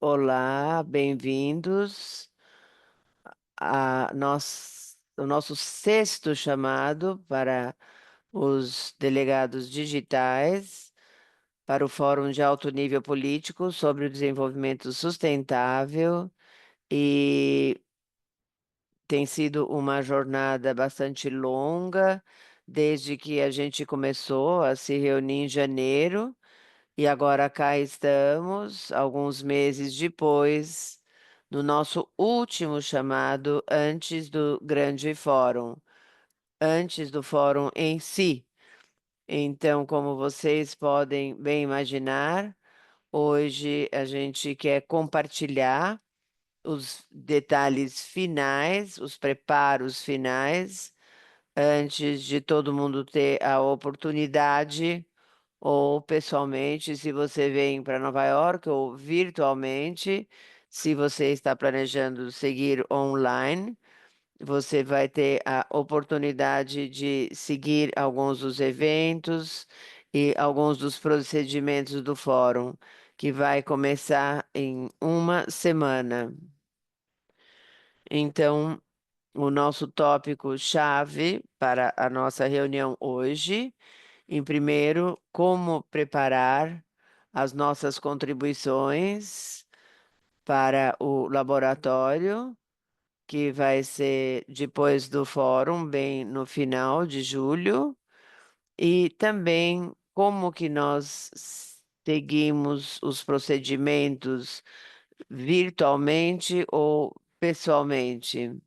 Olá, bem-vindos ao nosso sexto chamado para os delegados digitais para o Fórum de Alto Nível Político sobre o Desenvolvimento Sustentável e tem sido uma jornada bastante longa desde que a gente começou a se reunir em janeiro. E agora cá estamos, alguns meses depois, no nosso último chamado antes do grande fórum, antes do fórum em si. Então, como vocês podem bem imaginar, hoje a gente quer compartilhar os detalhes finais, os preparos finais, antes de todo mundo ter a oportunidade ou pessoalmente, se você vem para Nova York, ou virtualmente, se você está planejando seguir online, você vai ter a oportunidade de seguir alguns dos eventos e alguns dos procedimentos do fórum, que vai começar em uma semana. Então, o nosso tópico-chave para a nossa reunião hoje. Em primeiro, como preparar as nossas contribuições para o laboratório, que vai ser depois do fórum, bem no final de julho, e também como que nós seguimos os procedimentos virtualmente ou pessoalmente.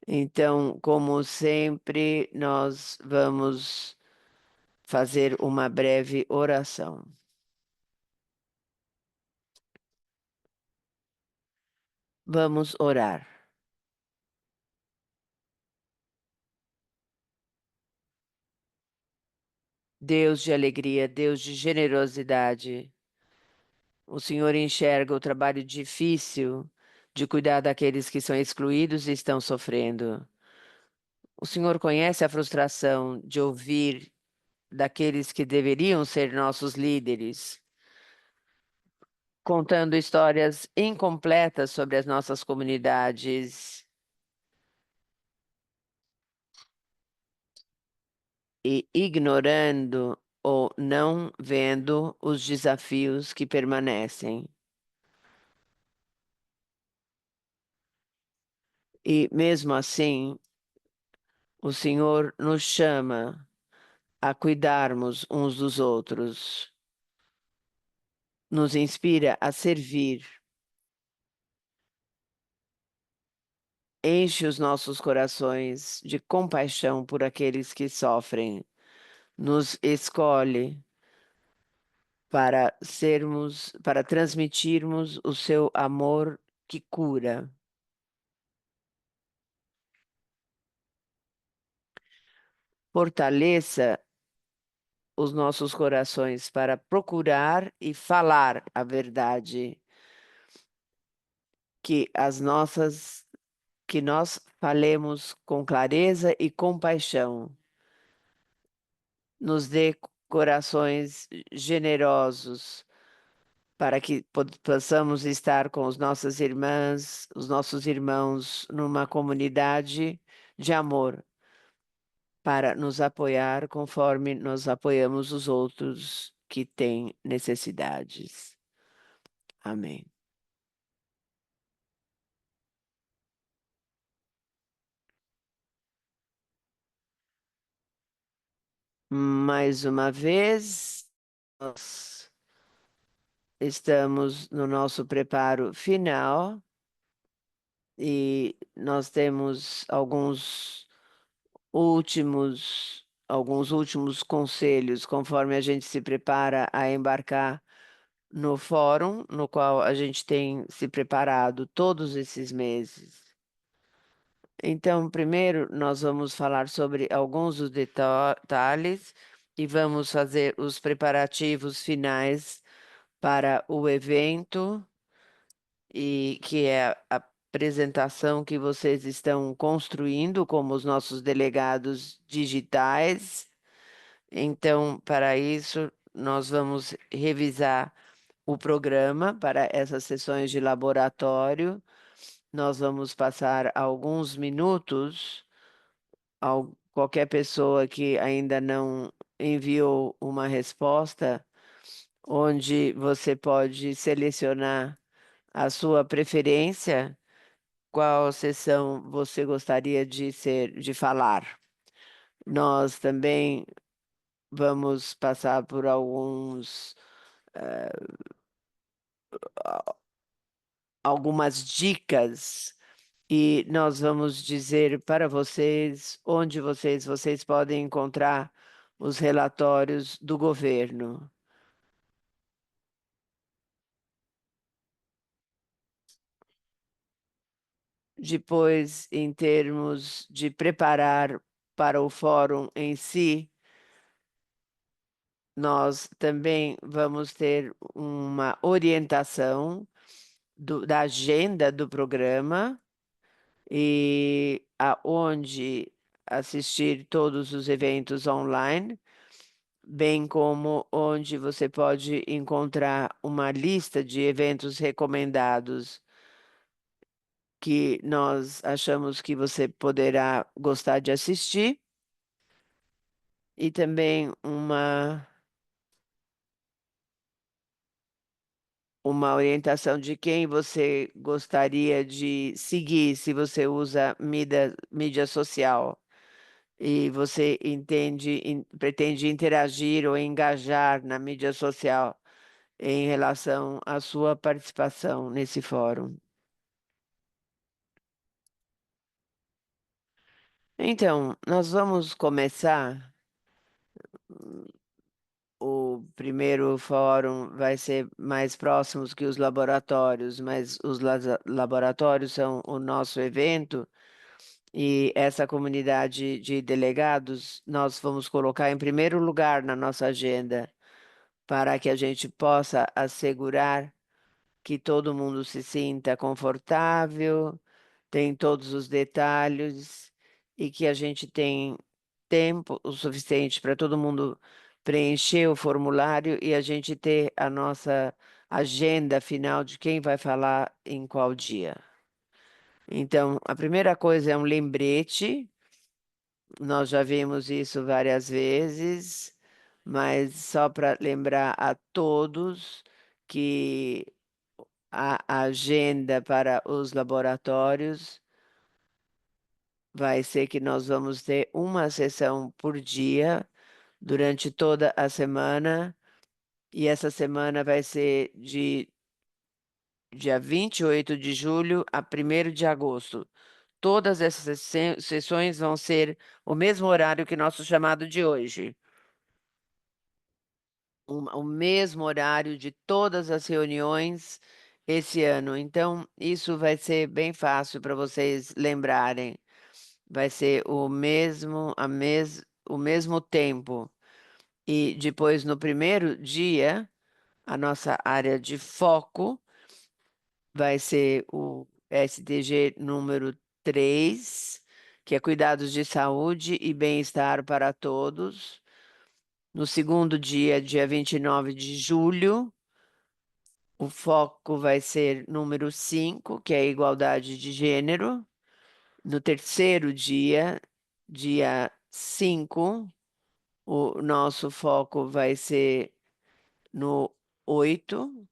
Então, como sempre, nós vamos fazer uma breve oração. Vamos orar. Deus de alegria, Deus de generosidade, o Senhor enxerga o trabalho difícil de cuidar daqueles que são excluídos e estão sofrendo. O Senhor conhece a frustração de ouvir daqueles que deveriam ser nossos líderes, contando histórias incompletas sobre as nossas comunidades e ignorando ou não vendo os desafios que permanecem. E mesmo assim, o Senhor nos chama a cuidarmos uns dos outros, nos inspira a servir, enche os nossos corações de compaixão por aqueles que sofrem, nos escolhe para sermos, para transmitirmos o seu amor que cura. Fortaleça os nossos corações para procurar e falar a verdade, que as nossas que nós falemos com clareza e compaixão. Nos dê corações generosos para que possamos estar com as nossas irmãs, os nossos irmãos numa comunidade de amor, para nos apoiar conforme nós apoiamos os outros que têm necessidades. Amém. Mais uma vez, nós estamos no nosso preparo final e nós temos alguns últimos conselhos conforme a gente se prepara a embarcar no fórum, no qual a gente tem se preparado todos esses meses. Então, primeiro, nós vamos falar sobre alguns dos detalhes e vamos fazer os preparativos finais para o evento e que é a apresentação que vocês estão construindo como os nossos delegados digitais. Então, para isso, nós vamos revisar o programa para essas sessões de laboratório. Nós vamos passar alguns minutos. Qualquer pessoa que ainda não enviou uma resposta, onde você pode selecionar a sua preferência, qual sessão você gostaria de falar. Nós também vamos passar por algumas dicas e nós vamos dizer para vocês onde vocês podem encontrar os relatórios do governo. Depois, em termos de preparar para o fórum em si, nós também vamos ter uma orientação da agenda do programa e aonde assistir todos os eventos online, bem como onde você pode encontrar uma lista de eventos recomendados que nós achamos que você poderá gostar de assistir e também uma orientação de quem você gostaria de seguir se você usa mídia social e você pretende interagir ou engajar na mídia social em relação à sua participação nesse fórum. Então, nós vamos começar. O primeiro fórum vai ser mais próximos que os laboratórios, mas os laboratórios são o nosso evento e essa comunidade de delegados nós vamos colocar em primeiro lugar na nossa agenda para que a gente possa assegurar que todo mundo se sinta confortável, tem todos os detalhes e que a gente tem tempo o suficiente para todo mundo preencher o formulário e a gente ter a nossa agenda final de quem vai falar em qual dia. Então, a primeira coisa é um lembrete. Nós já vimos isso várias vezes, mas só para lembrar a todos que a agenda para os laboratórios vai ser que nós vamos ter uma sessão por dia durante toda a semana, e essa semana vai ser de dia 28 de julho a 1º de agosto. Todas essas sessões vão ser o mesmo horário que nosso chamado de hoje. O mesmo horário de todas as reuniões esse ano. Então, isso vai ser bem fácil para vocês lembrarem. Vai ser o mesmo tempo. E depois, no primeiro dia, a nossa área de foco vai ser o SDG número 3, que é cuidados de saúde e bem-estar para todos. No segundo dia, dia 29 de julho, o foco vai ser número 5, que é a igualdade de gênero. No terceiro dia, dia 5, o nosso foco vai ser no 8,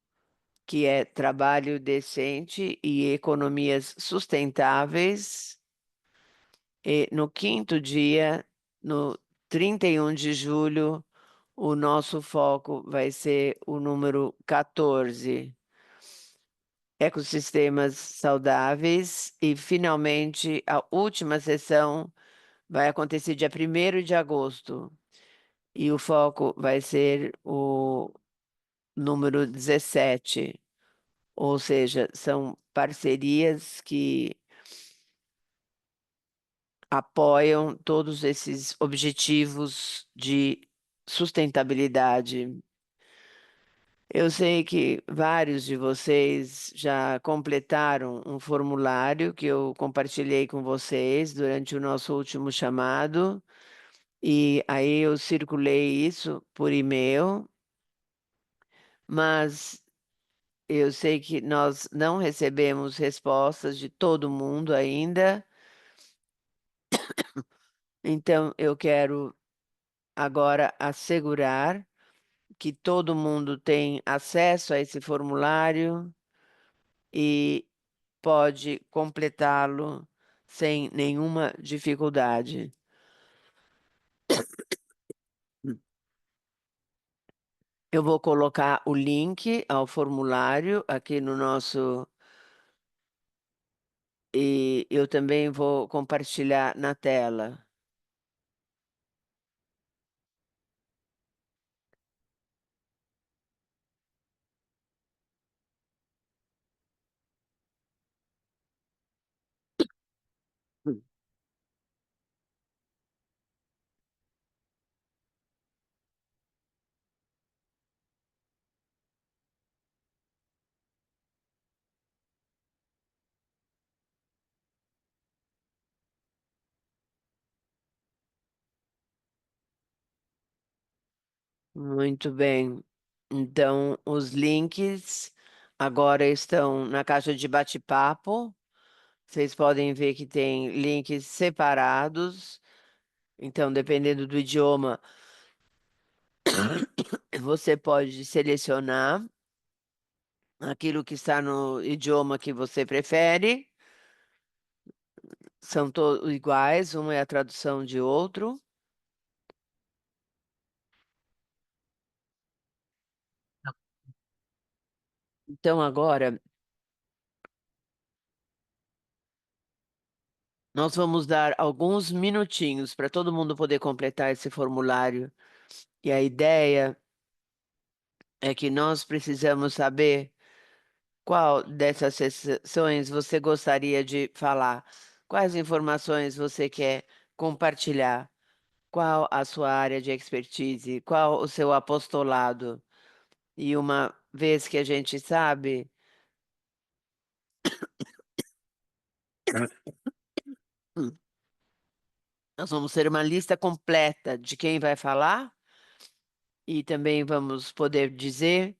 que é trabalho decente e economias sustentáveis. E no quinto dia, no 31 de julho, o nosso foco vai ser o número 14, ecossistemas saudáveis. E, finalmente, a última sessão vai acontecer dia 1º de agosto. E o foco vai ser o número 17, ou seja, são parcerias que apoiam todos esses objetivos de sustentabilidade. Eu sei que vários de vocês já completaram um formulário que eu compartilhei com vocês durante o nosso último chamado, e aí eu circulei isso por e-mail. mas eu sei que nós não recebemos respostas de todo mundo ainda, então eu quero agora assegurar que todo mundo tem acesso a esse formulário e pode completá-lo sem nenhuma dificuldade. Eu vou colocar o link ao formulário aqui no nosso. E eu também vou compartilhar na tela. Muito bem. Então, os links agora estão na caixa de bate-papo. Vocês podem ver que tem links separados. Então, dependendo do idioma, você pode selecionar aquilo que está no idioma que você prefere. São todos iguais, uma é a tradução de outro. Então, agora, nós vamos dar alguns minutinhos para todo mundo poder completar esse formulário. E a ideia é que nós precisamos saber qual dessas sessões você gostaria de falar, quais informações você quer compartilhar, qual a sua área de expertise, qual o seu apostolado. E uma vez que a gente sabe, nós vamos ter uma lista completa de quem vai falar e também vamos poder dizer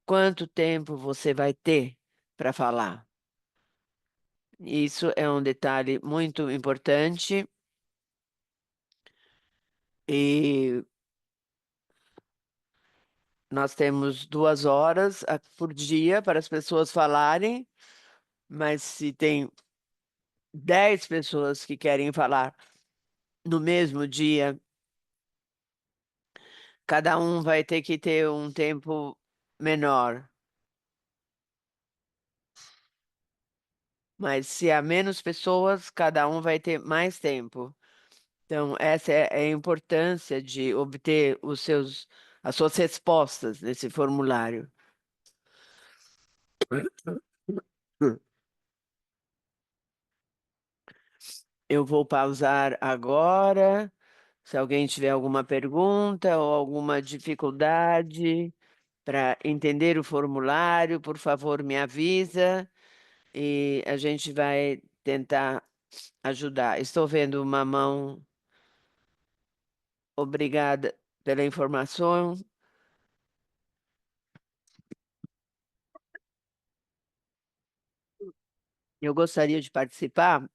quanto tempo você vai ter para falar. Isso é um detalhe muito importante e nós temos 2 horas por dia para as pessoas falarem, mas se tem 10 pessoas que querem falar no mesmo dia, cada um vai ter que ter um tempo menor. Mas se há menos pessoas, cada um vai ter mais tempo. Então, essa é a importância de obter as suas respostas nesse formulário. Eu vou pausar agora. Se alguém tiver alguma pergunta ou alguma dificuldade para entender o formulário, por favor, me avisa e a gente vai tentar ajudar. Estou vendo uma mão. Obrigada pela informação. Eu gostaria de participar.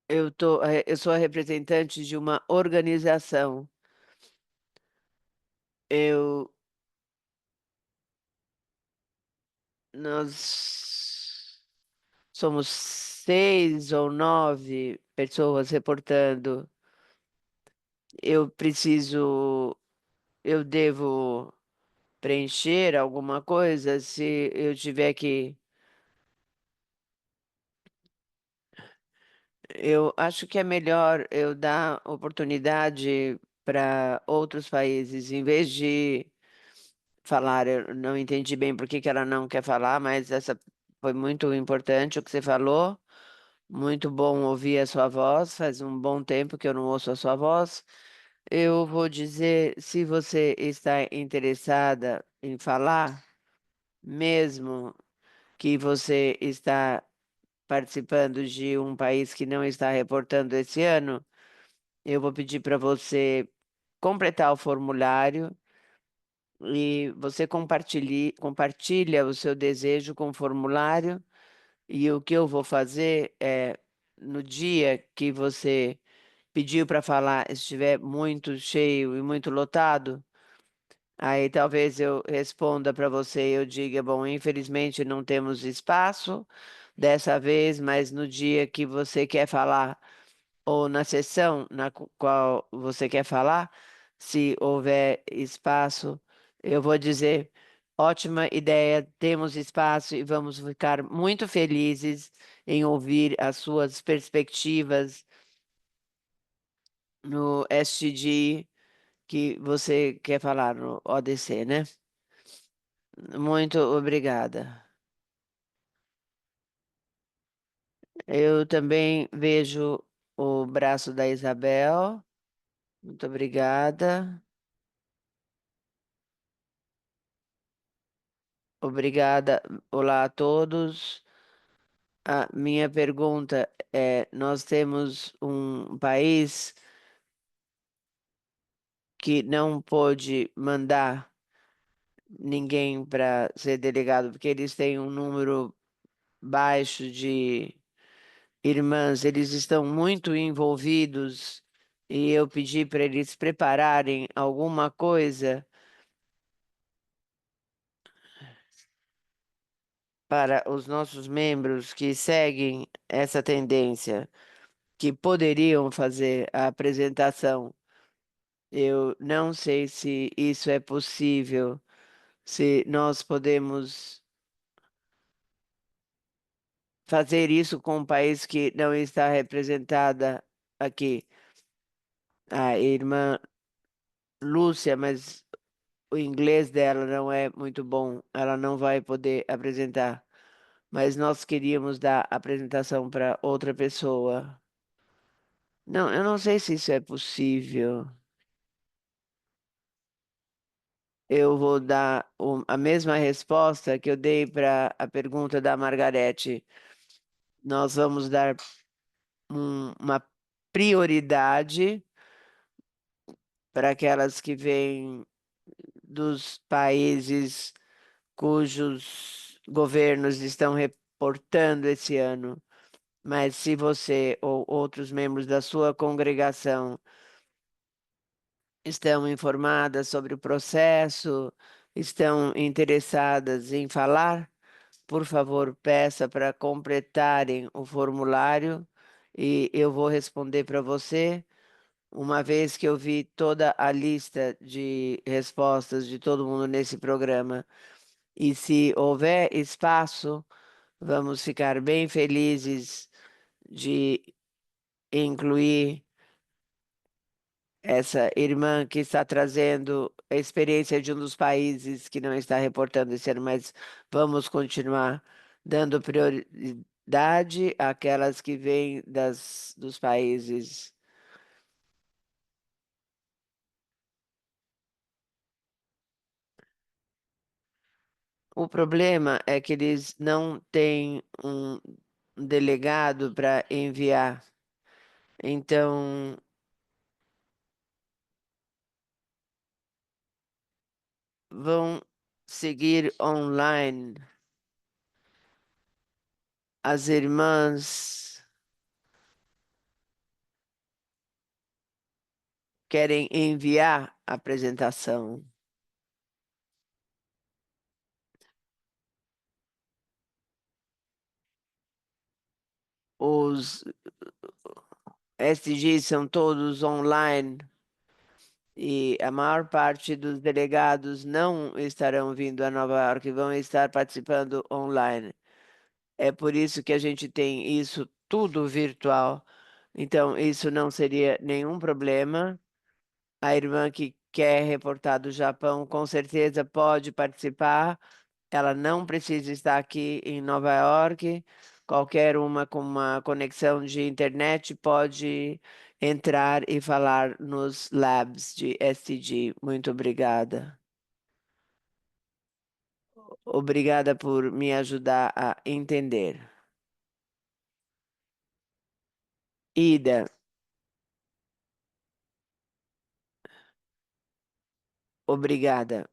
Eu sou a representante de uma organização. Eu, nós somos 6 ou 9 pessoas reportando. Eu preciso, eu devo preencher alguma coisa se eu tiver que. Eu acho que é melhor eu dar oportunidade para outros países, em vez de falar. Eu não entendi bem por que que ela não quer falar, mas essa foi muito importante o que você falou. Muito bom ouvir a sua voz. Faz um bom tempo que eu não ouço a sua voz. Eu vou dizer, se você está interessada em falar, mesmo que você está participando de um país que não está reportando esse ano, Eu vou pedir para você completar o formulário e você compartilha o seu desejo com o formulário. E o que eu vou fazer é, no dia que você pediu para falar, estiver muito cheio e muito lotado, aí talvez eu responda para você e eu diga, bom, infelizmente não temos espaço dessa vez, mas no dia que você quer falar ou na sessão na qual você quer falar, se houver espaço, eu vou dizer: ótima ideia, temos espaço e vamos ficar muito felizes em ouvir as suas perspectivas no SDG que você quer falar no ODC, né? Muito obrigada. Eu também vejo o braço da Isabel. Muito obrigada. Obrigada. Olá a todos. A minha pergunta é: nós temos um país que não pôde mandar ninguém para ser delegado, porque eles têm um número baixo de irmãs, eles estão muito envolvidos e eu pedi para eles prepararem alguma coisa para os nossos membros que seguem essa tendência, que poderiam fazer a apresentação. Eu não sei se isso é possível, se nós podemos fazer isso com um país que não está representada aqui. A irmã Lúcia, mas o inglês dela não é muito bom, ela não vai poder apresentar. Mas nós queríamos dar a apresentação para outra pessoa. Não, eu não sei se isso é possível. Eu vou dar a mesma resposta que eu dei para a pergunta da Margarete. Nós vamos dar uma prioridade para aquelas que vêm dos países cujos governos estão reportando esse ano. Mas se você ou outros membros da sua congregação estão informadas sobre o processo, estão interessadas em falar, por favor, peça para completarem o formulário e eu vou responder para você. Uma vez que eu vi toda a lista de respostas de todo mundo nesse programa, e se houver espaço, vamos ficar bem felizes de incluir essa irmã que está trazendo a experiência de um dos países que não está reportando esse ano, mas vamos continuar dando prioridade àquelas que vêm dos países. O problema é que eles não têm um delegado para enviar. Então, vão seguir online. As irmãs querem enviar a apresentação. Os SDGs são todos online e a maior parte dos delegados não estarão vindo a Nova York, vão estar participando online. É por isso que a gente tem isso tudo virtual. Então, isso não seria nenhum problema. A irmã que quer reportar do Japão, com certeza pode participar. Ela não precisa estar aqui em Nova York. Qualquer uma com uma conexão de internet pode entrar e falar nos labs de STG. Muito obrigada. Obrigada por me ajudar a entender. Ida, Obrigada.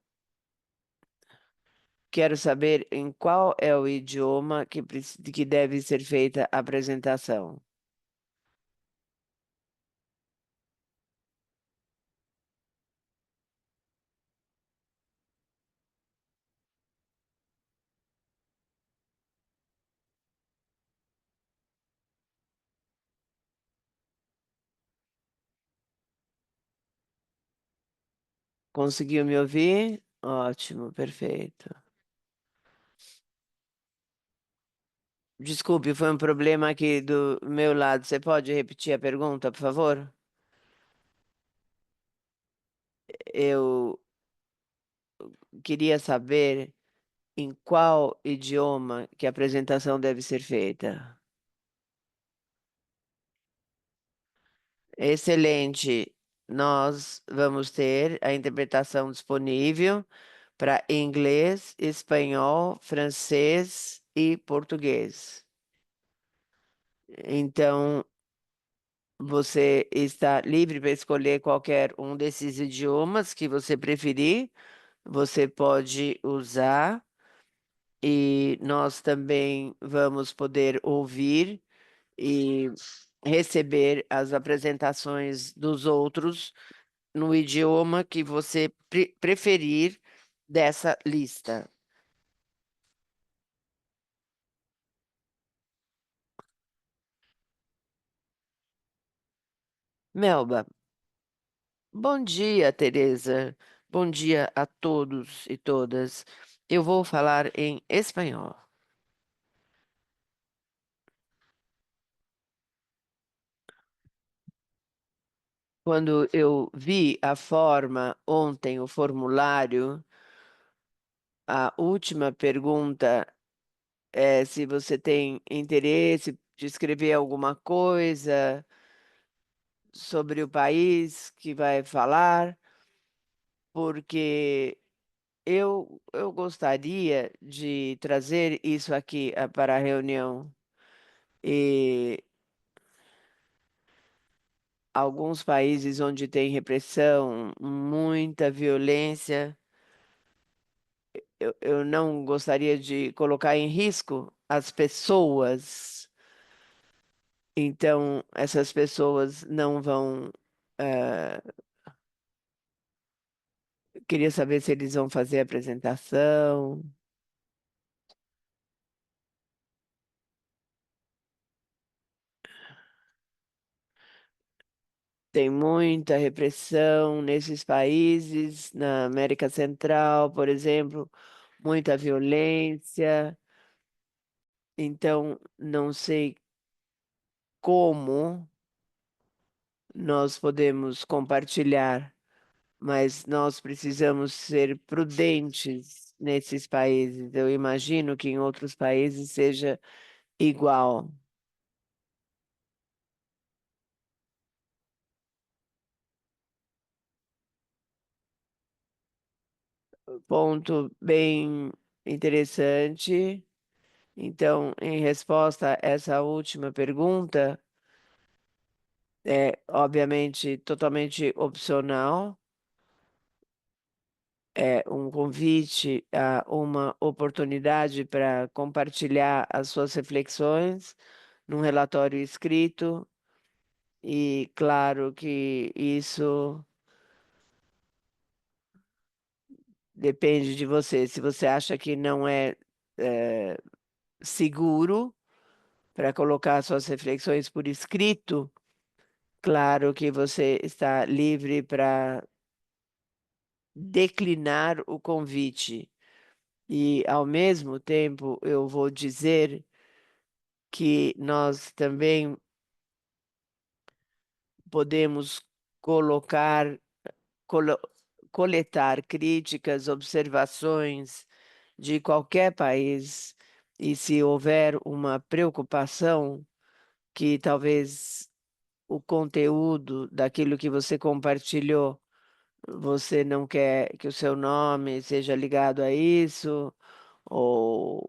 Quero saber em qual é o idioma que deve ser feita a apresentação. Conseguiu me ouvir? Ótimo, perfeito. Desculpe, foi um problema aqui do meu lado. Você pode repetir a pergunta, por favor? Eu queria saber em qual idioma que a apresentação deve ser feita. Excelente. Nós vamos ter a interpretação disponível para inglês, espanhol, francês e português. Então, você está livre para escolher qualquer um desses idiomas que você preferir. Você pode usar e nós também vamos poder ouvir e receber as apresentações dos outros no idioma que você preferir dessa lista. Melba, bom dia, Teresa. Bom dia a todos e todas. Eu vou falar em espanhol. Quando eu vi a forma ontem, o formulário, a última pergunta é se você tem interesse de escrever alguma coisa sobre o país que vai falar, porque eu gostaria de trazer isso aqui para a reunião. E alguns países onde tem repressão, muita violência, eu não gostaria de colocar em risco as pessoas. Então, essas pessoas não vão. Queria saber se eles vão fazer a apresentação. Tem muita repressão nesses países, na América Central, por exemplo, muita violência. Então, não sei como nós podemos compartilhar, mas nós precisamos ser prudentes nesses países. Eu imagino que em outros países seja igual. Ponto bem interessante. Então, em resposta a essa última pergunta, é obviamente totalmente opcional, é um convite a uma oportunidade para compartilhar as suas reflexões num relatório escrito, e claro que isso depende de você. Se você acha que não é seguro para colocar suas reflexões por escrito, claro que você está livre para declinar o convite. E, ao mesmo tempo, eu vou dizer que nós também podemos colocar, colo- coletar críticas, observações de qualquer país, e se houver uma preocupação que talvez o conteúdo daquilo que você compartilhou, você não quer que o seu nome seja ligado a isso, ou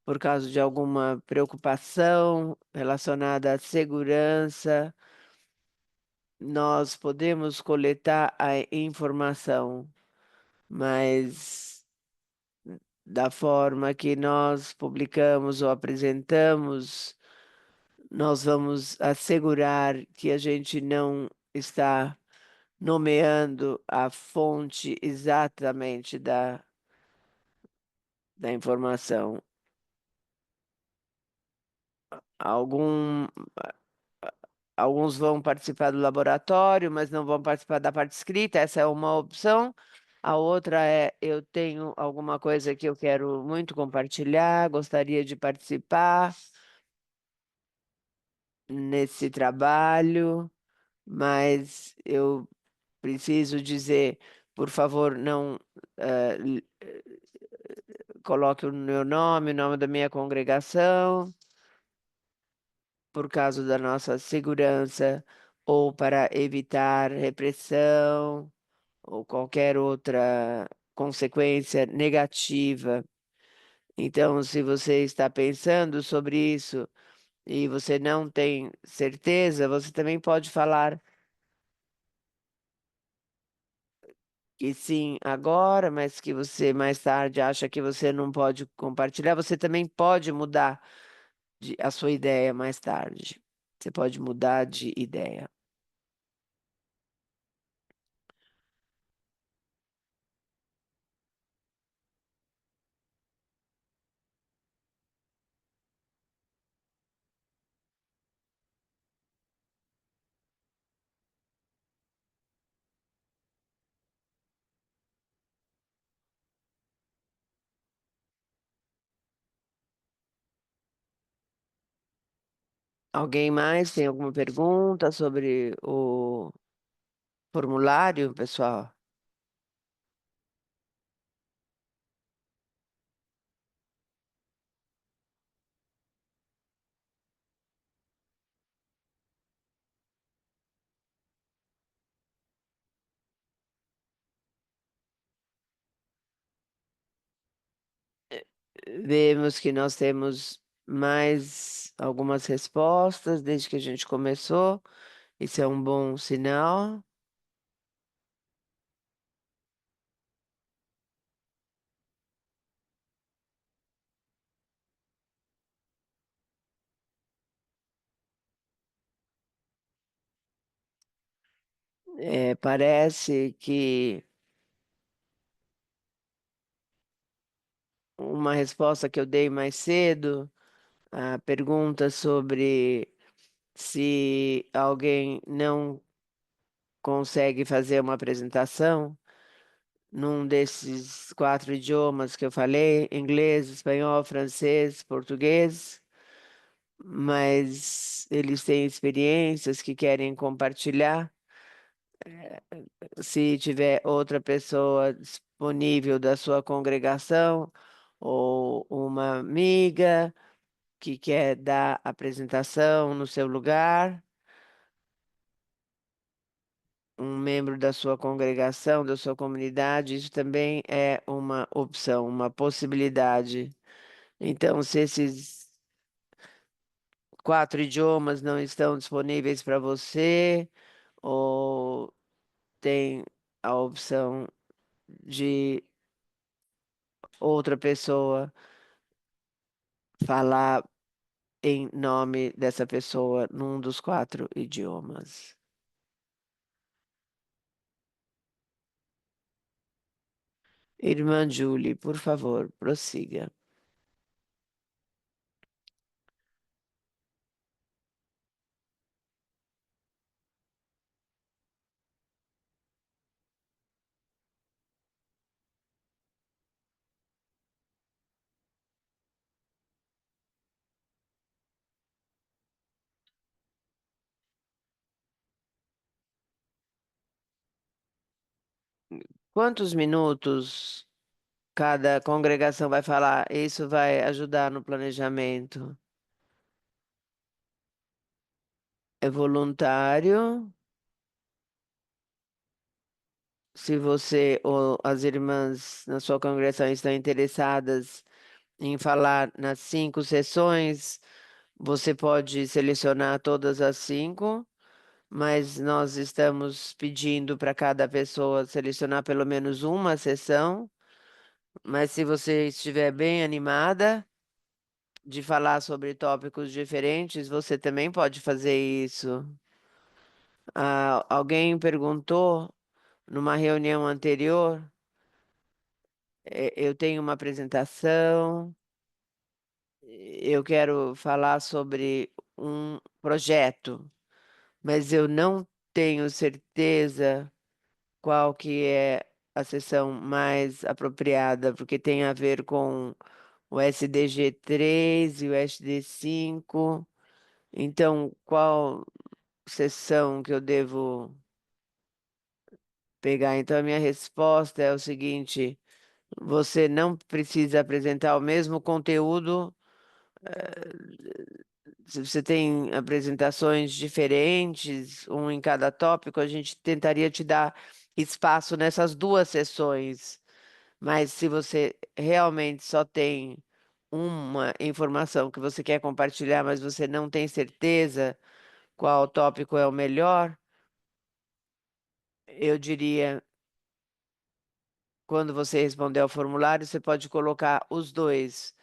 por causa de alguma preocupação relacionada à segurança, nós podemos coletar a informação. mas da forma que nós publicamos ou apresentamos, nós vamos assegurar que a gente não está nomeando a fonte exatamente da informação. Algum, alguns vão participar do laboratório, mas não vão participar da parte escrita. Essa é uma opção. A outra é: eu tenho alguma coisa que eu quero muito compartilhar, gostaria de participar nesse trabalho, mas eu preciso dizer, por favor, não coloque o meu nome, o nome da minha congregação, por causa da nossa segurança ou para evitar repressão ou qualquer outra consequência negativa. Então, se você está pensando sobre isso e você não tem certeza, você também pode falar que sim agora, mas que você mais tarde acha que você não pode compartilhar. Você também pode mudar a sua ideia mais tarde. Você pode mudar de ideia. Alguém mais tem alguma pergunta sobre o formulário, pessoal? Vemos que nós temos mais algumas respostas desde que a gente começou. Isso é um bom sinal. Parece que uma resposta que eu dei mais cedo, a pergunta sobre se alguém não consegue fazer uma apresentação num desses quatro idiomas que eu falei, inglês, espanhol, francês, português, mas eles têm experiências que querem compartilhar. Se tiver outra pessoa disponível da sua congregação ou uma amiga que quer dar apresentação no seu lugar, um membro da sua congregação, da sua comunidade, isso também é uma opção, uma possibilidade. Então, se esses quatro idiomas não estão disponíveis para você, ou tem a opção de outra pessoa falar em nome dessa pessoa num dos quatro idiomas. Irmã Julie, por favor, prossiga. Quantos minutos cada congregação vai falar? Isso vai ajudar no planejamento. É voluntário. Se você ou as irmãs na sua congregação estão interessadas em falar nas cinco sessões, você pode selecionar todas as cinco, mas nós estamos pedindo para cada pessoa selecionar pelo menos uma sessão. Mas se você estiver bem animada de falar sobre tópicos diferentes, você também pode fazer isso. Ah, alguém perguntou numa reunião anterior, eu tenho uma apresentação, eu quero falar sobre um projeto, mas eu não tenho certeza qual que é a sessão mais apropriada, porque tem a ver com o SDG3 e o SD5. Então, qual sessão que eu devo pegar? Então, a minha resposta é o seguinte: você não precisa apresentar o mesmo conteúdo. Se você tem apresentações diferentes, um em cada tópico, a gente tentaria te dar espaço nessas duas sessões. Mas se você realmente só tem uma informação que você quer compartilhar, mas você não tem certeza qual tópico é o melhor, eu diria, quando você responder ao formulário, você pode colocar os dois.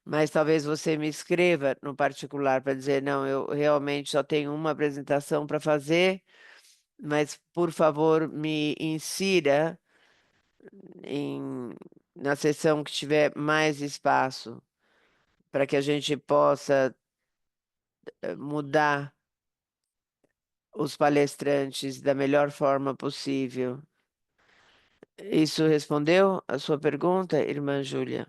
Mas talvez você me escreva no particular para dizer, não, eu realmente só tenho uma apresentação para fazer, mas por favor me insira na sessão que tiver mais espaço, para que a gente possa mudar os palestrantes da melhor forma possível. Isso respondeu a sua pergunta, irmã Júlia?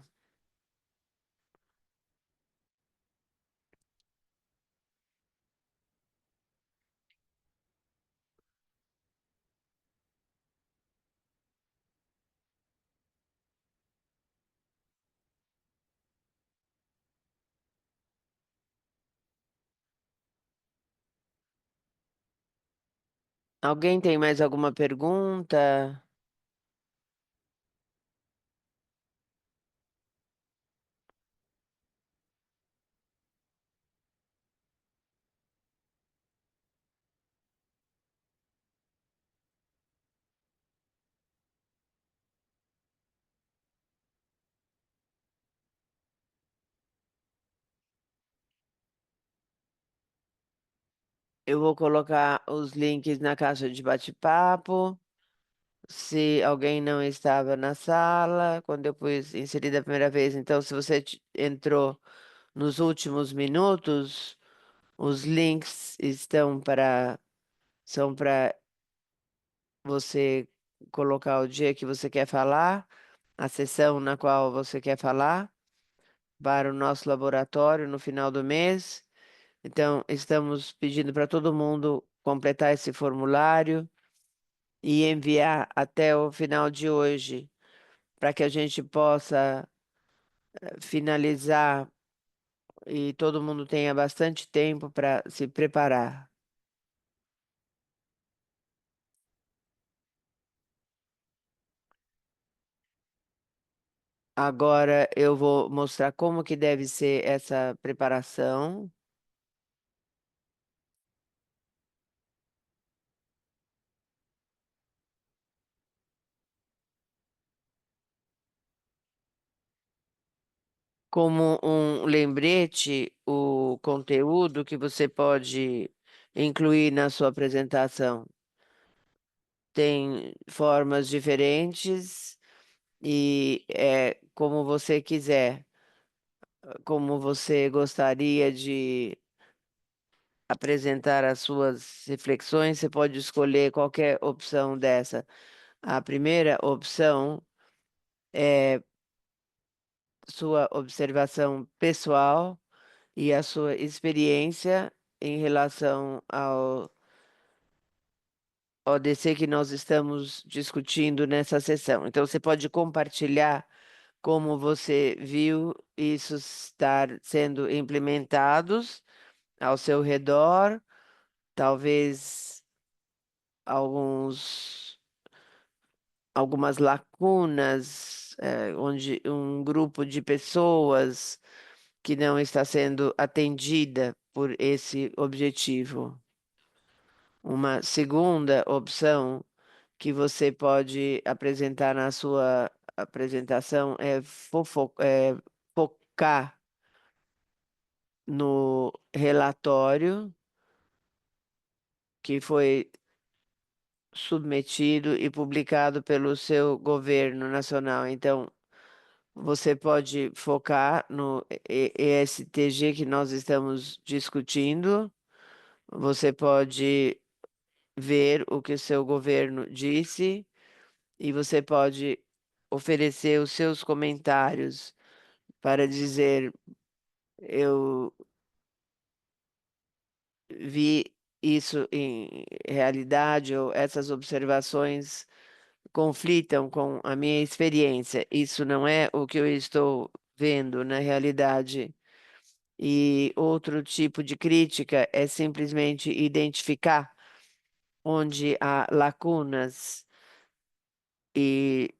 Alguém tem mais alguma pergunta? Eu vou colocar os links na caixa de bate-papo. Se alguém não estava na sala, quando eu pus inserida a primeira vez, então, se você entrou nos últimos minutos, os links são para você colocar o dia que você quer falar, a sessão na qual você quer falar, para o nosso laboratório no final do mês. Então, estamos pedindo para todo mundo completar esse formulário e enviar até o final de hoje, para que a gente possa finalizar e todo mundo tenha bastante tempo para se preparar. Agora eu vou mostrar como que deve ser essa preparação. Como um lembrete, o conteúdo que você pode incluir na sua apresentação. Tem formas diferentes e é como você quiser, como você gostaria de apresentar as suas reflexões, você pode escolher qualquer opção dessa. A primeira opção é sua observação pessoal e a sua experiência em relação ao ODC que nós estamos discutindo nessa sessão. Então, você pode compartilhar como você viu isso estar sendo implementados ao seu redor, talvez alguns algumas lacunas, onde um grupo de pessoas que não está sendo atendida por esse objetivo. Uma segunda opção que você pode apresentar na sua apresentação é, focar no relatório que foi submetido e publicado pelo seu governo nacional. Então, você pode focar no ESTG que nós estamos discutindo. Você pode ver o que o seu governo disse e você pode oferecer os seus comentários para dizer: eu vi isso em realidade, ou essas observações conflitam com a minha experiência. Isso não é o que eu estou vendo na realidade. E outro tipo de crítica é simplesmente identificar onde há lacunas e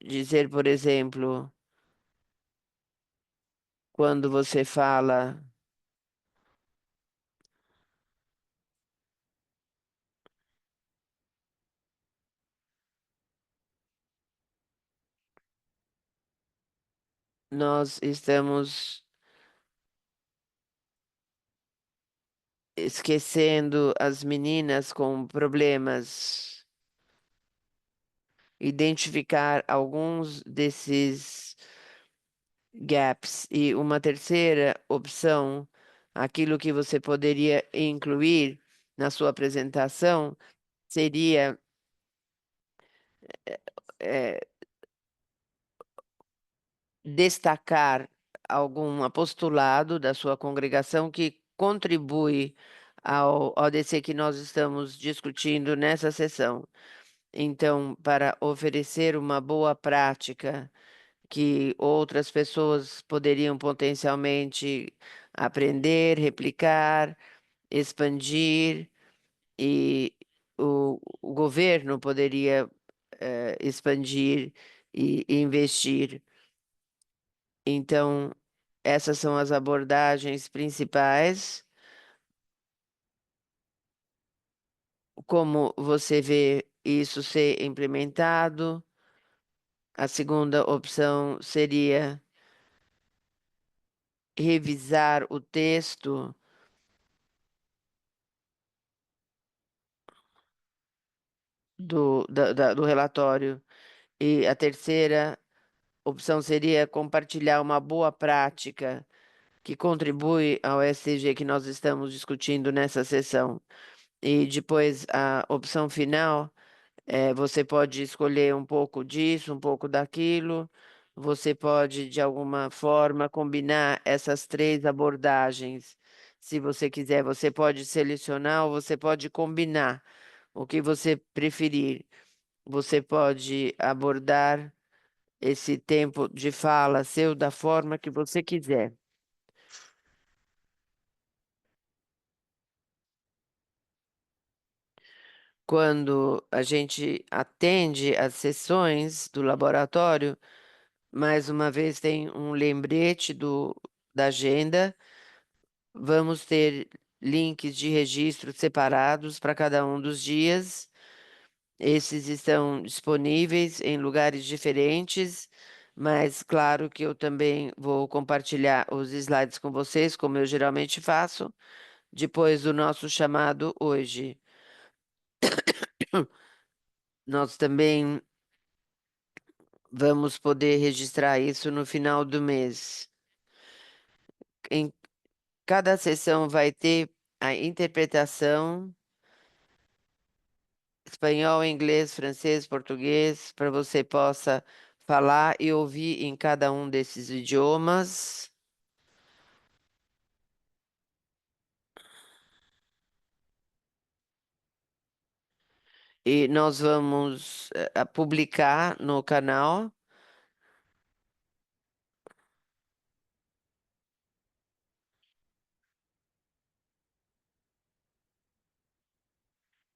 dizer, por exemplo, quando você fala, nós estamos esquecendo as meninas com problemas, identificar alguns desses gaps. E uma terceira opção, aquilo que você poderia incluir na sua apresentação, seria eh, destacar algum apostolado da sua congregação que contribui ao DC que nós estamos discutindo nessa sessão. Então, para oferecer uma boa prática que outras pessoas poderiam potencialmente aprender, replicar, expandir, e o governo poderia expandir e investir. Então, essas são as abordagens principais. Como você vê isso ser implementado? A segunda opção seria revisar o texto do relatório. E a terceira opção seria compartilhar uma boa prática que contribui ao STG que nós estamos discutindo nessa sessão. E depois a opção final. Você pode escolher um pouco disso, um pouco daquilo. Você pode, de alguma forma, combinar essas três abordagens. Se você quiser, você pode selecionar ou você pode combinar o que você preferir. Você pode abordar esse tempo de fala seu da forma que você quiser. Quando a gente atende às sessões do laboratório, mais uma vez tem um lembrete da agenda. Vamos ter links de registro separados para cada um dos dias. Esses estão disponíveis em lugares diferentes, mas claro que eu também vou compartilhar os slides com vocês, como eu geralmente faço, depois do nosso chamado hoje. Nós também vamos poder registrar isso no final do mês. Em cada sessão vai ter a interpretação espanhol, inglês, francês, português, para você possa falar e ouvir em cada um desses idiomas. E nós vamos publicar no canal.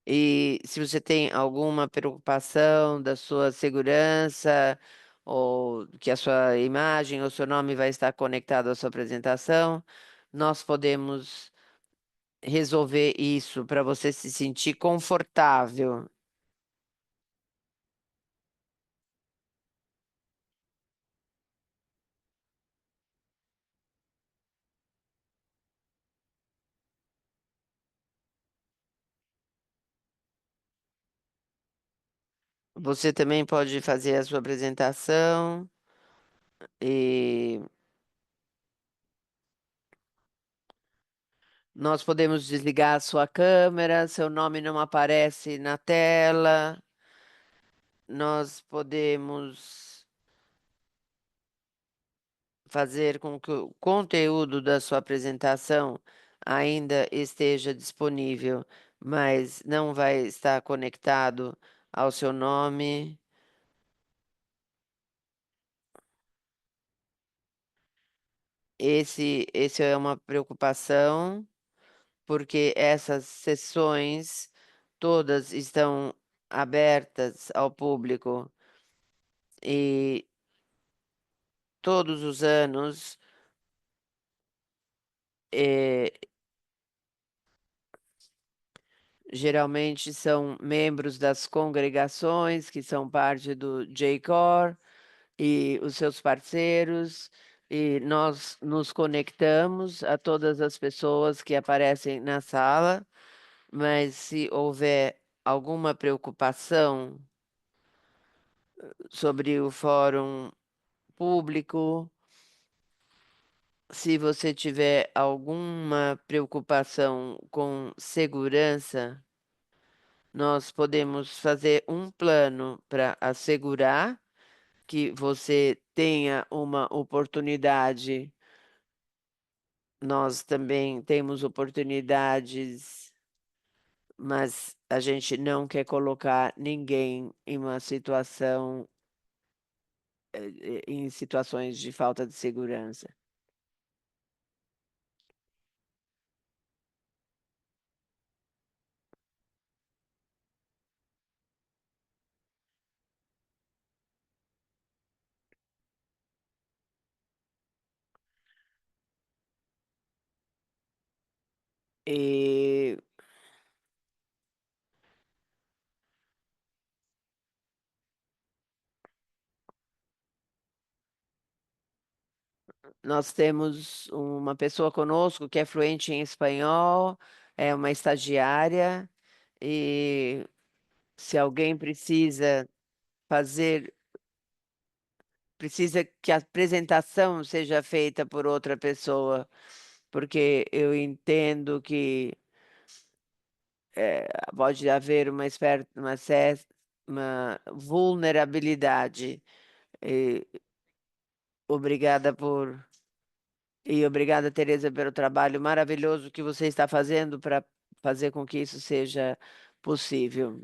E se você tem alguma preocupação da sua segurança, ou que a sua imagem ou seu nome vai estar conectado à sua apresentação, nós podemos resolver isso para você se sentir confortável. Você também pode fazer a sua apresentação e nós podemos desligar a sua câmera, seu nome não aparece na tela. Nós podemos fazer com que o conteúdo da sua apresentação ainda esteja disponível, mas não vai estar conectado ao seu nome. Esse é uma preocupação, porque essas sessões todas estão abertas ao público e todos os anos eh, geralmente são membros das congregações que são parte do J-Core e os seus parceiros, e nós nos conectamos a todas as pessoas que aparecem na sala, mas se houver alguma preocupação sobre o fórum público, se você tiver alguma preocupação com segurança, nós podemos fazer um plano para assegurar que você tenha uma oportunidade. Nós também temos oportunidades, mas a gente não quer colocar ninguém em uma situação, em situações de falta de segurança. E nós temos uma pessoa conosco que é fluente em espanhol, é uma estagiária, e se alguém fazer, precisa que a apresentação seja feita por outra pessoa, porque eu entendo que pode haver uma vulnerabilidade. E obrigada obrigada, Tereza, pelo trabalho maravilhoso que você está fazendo para fazer com que isso seja possível.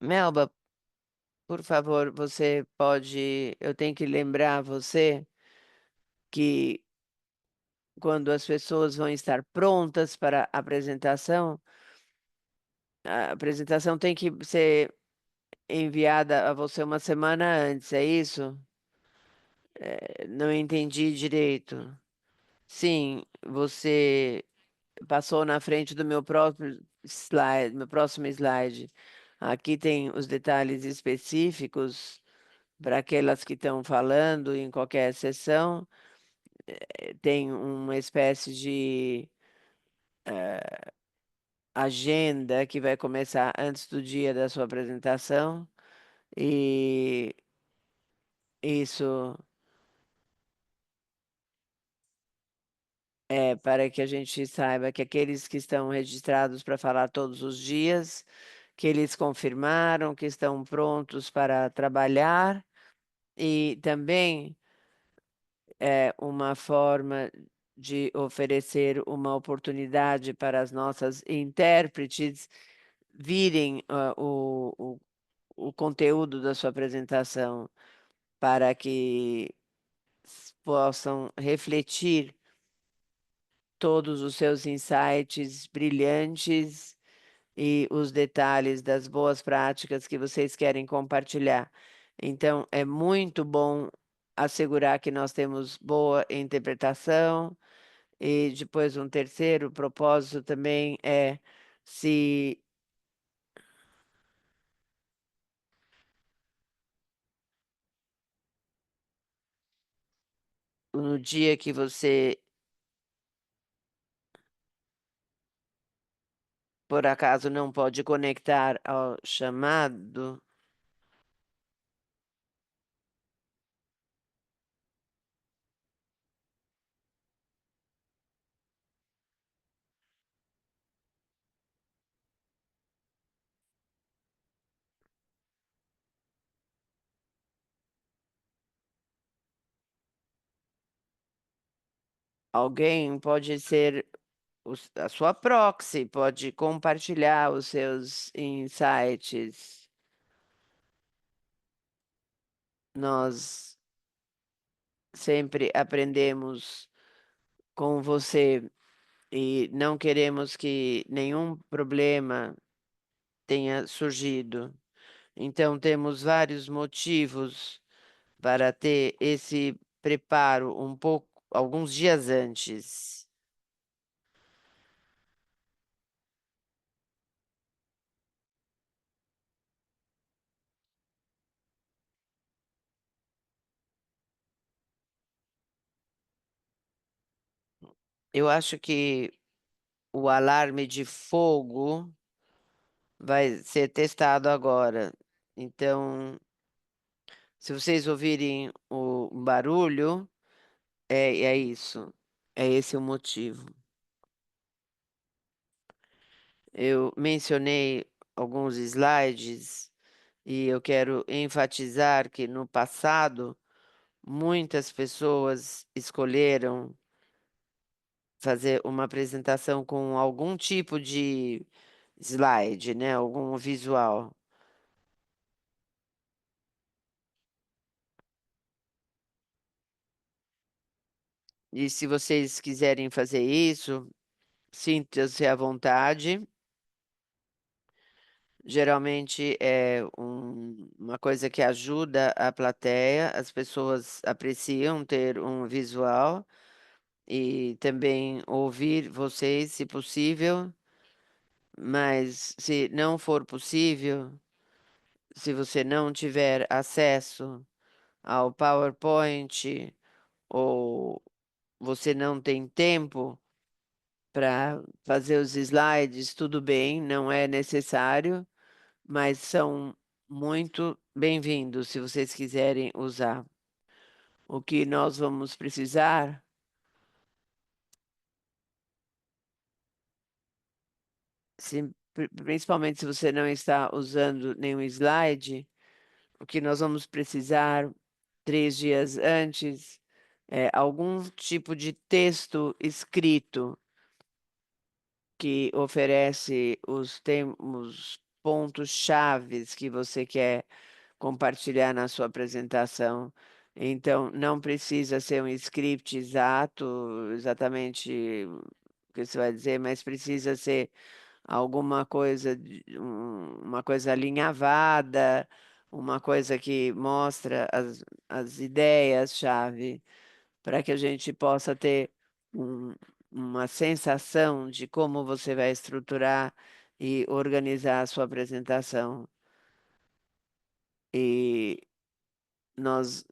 Melba, por favor, eu tenho que lembrar você que quando as pessoas vão estar prontas para a apresentação tem que ser enviada a você uma semana antes, é isso? Não entendi direito. Sim, você passou na frente do meu próximo slide. Aqui tem os detalhes específicos para aquelas que estão falando em qualquer sessão. Tem uma espécie de agenda que vai começar antes do dia da sua apresentação, e isso é para que a gente saiba que aqueles que estão registrados para falar todos os dias, que eles confirmaram que estão prontos para trabalhar, e também é uma forma de oferecer uma oportunidade para as nossas intérpretes virem o conteúdo da sua apresentação para que possam refletir todos os seus insights brilhantes e os detalhes das boas práticas que vocês querem compartilhar. Então, é muito bom assegurar que nós temos boa interpretação. E depois, um terceiro propósito também é se no dia que você, por acaso, não pode conectar ao chamado, alguém pode ser a sua proxy, pode compartilhar os seus insights. Nós sempre aprendemos com você e não queremos que nenhum problema tenha surgido. Então, temos vários motivos para ter esse preparo um pouco, alguns dias antes. Eu acho que o alarme de fogo vai ser testado agora. Então, se vocês ouvirem o barulho, é isso. É esse o motivo. Eu mencionei alguns slides e eu quero enfatizar que no passado muitas pessoas escolheram fazer uma apresentação com algum tipo de slide, né? Algum visual. E se vocês quiserem fazer isso, sinta-se à vontade. Geralmente é uma coisa que ajuda a plateia, as pessoas apreciam ter um visual e também ouvir vocês, se possível, mas se não for possível, se você não tiver acesso ao PowerPoint ou você não tem tempo para fazer os slides, tudo bem, não é necessário, mas são muito bem-vindos se vocês quiserem usar. O que nós vamos precisar, principalmente se você não está usando nenhum slide, o que nós vamos precisar 3 dias antes é algum tipo de texto escrito que oferece os pontos chaves que você quer compartilhar na sua apresentação. Então, não precisa ser um script exato, exatamente o que você vai dizer, mas precisa ser alguma coisa, uma coisa alinhavada, uma coisa que mostra as ideias-chave, para que a gente possa ter uma sensação de como você vai estruturar e organizar a sua apresentação. E nós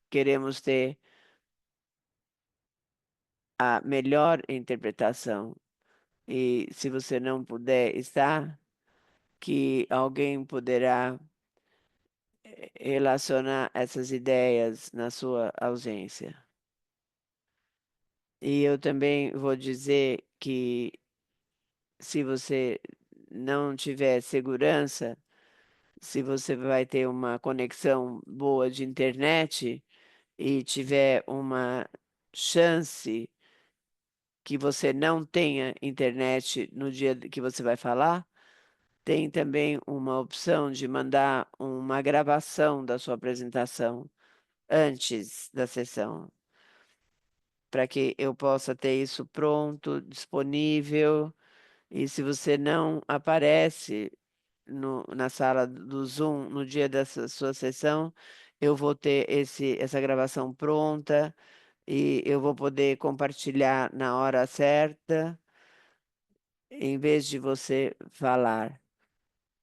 queremos ter a melhor interpretação. E se você não puder estar, que alguém poderá relacionar essas ideias na sua ausência. E eu também vou dizer que se você não tiver segurança, se você vai ter uma conexão boa de internet e tiver uma chance que você não tenha internet no dia que você vai falar, tem também uma opção de mandar uma gravação da sua apresentação antes da sessão, para que eu possa ter isso pronto, disponível E se você não aparece na sala do Zoom no dia dessa sua sessão, eu vou ter essa gravação pronta e eu vou poder compartilhar na hora certa, em vez de você falar.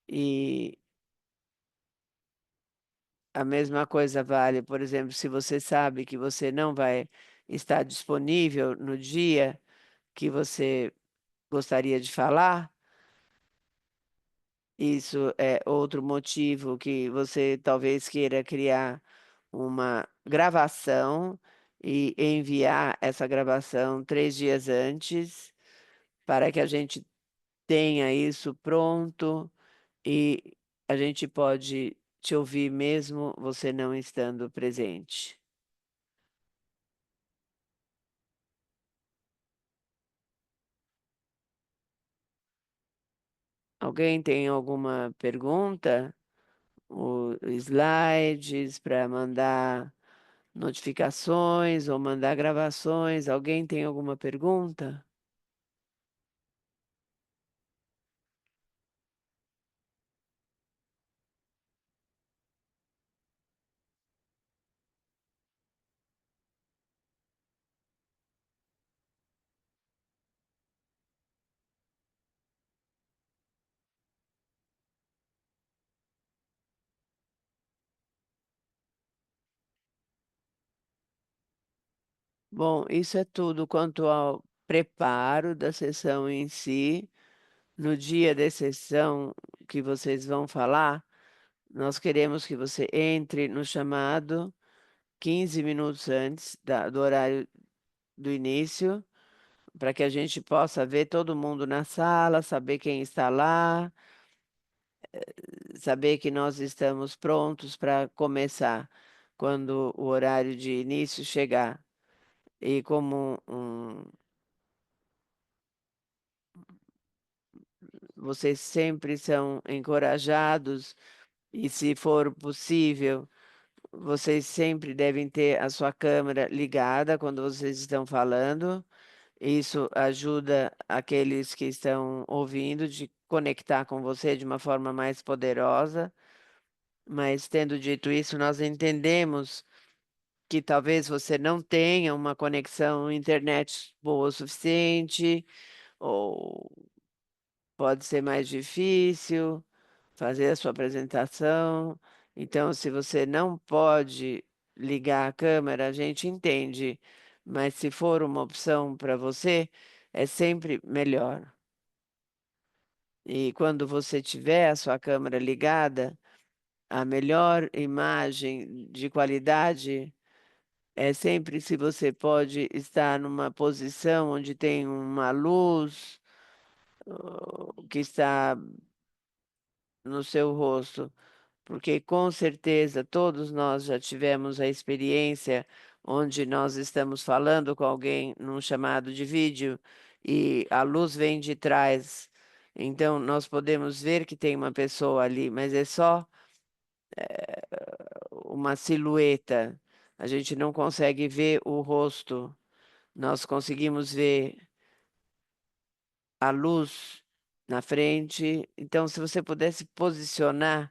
E a mesma coisa vale, por exemplo, se você sabe que você não vai estar disponível no dia que você gostaria de falar, isso é outro motivo que você talvez queira criar uma gravação e enviar essa gravação 3 dias antes, para que a gente tenha isso pronto e a gente pode te ouvir mesmo você não estando presente. Alguém tem alguma pergunta? Slides para mandar notificações ou mandar gravações? Alguém tem alguma pergunta? Bom, isso é tudo quanto ao preparo da sessão em si. No dia da sessão que vocês vão falar, nós queremos que você entre no chamado 15 minutos antes do horário do início, para que a gente possa ver todo mundo na sala, saber quem está lá, saber que nós estamos prontos para começar quando o horário de início chegar. E como vocês sempre são encorajados, e se for possível, vocês sempre devem ter a sua câmera ligada quando vocês estão falando. Isso ajuda aqueles que estão ouvindo de conectar com você de uma forma mais poderosa. Mas tendo dito isso, nós entendemos que talvez você não tenha uma conexão internet boa o suficiente, ou pode ser mais difícil fazer a sua apresentação. Então, se você não pode ligar a câmera, a gente entende, mas se for uma opção para você, é sempre melhor. E quando você tiver a sua câmera ligada, a melhor imagem de qualidade é sempre se você pode estar numa posição onde tem uma luz que está no seu rosto, porque com certeza todos nós já tivemos a experiência onde nós estamos falando com alguém num chamado de vídeo e a luz vem de trás. Então nós podemos ver que tem uma pessoa ali, mas é só uma silhueta. A gente não consegue ver o rosto. Nós conseguimos ver a luz na frente. Então, se você pudesse posicionar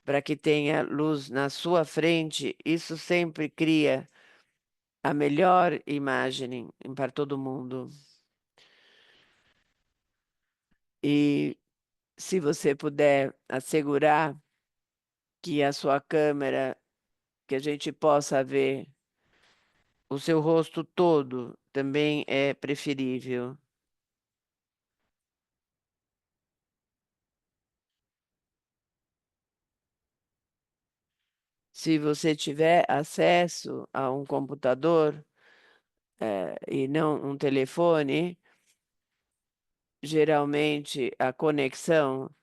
para que tenha luz na sua frente, isso sempre cria a melhor imagem para todo mundo. E se você puder assegurar que a sua câmera, que a gente possa ver o seu rosto todo, também é preferível. Se você tiver acesso a um computador, e não um telefone, geralmente a conexão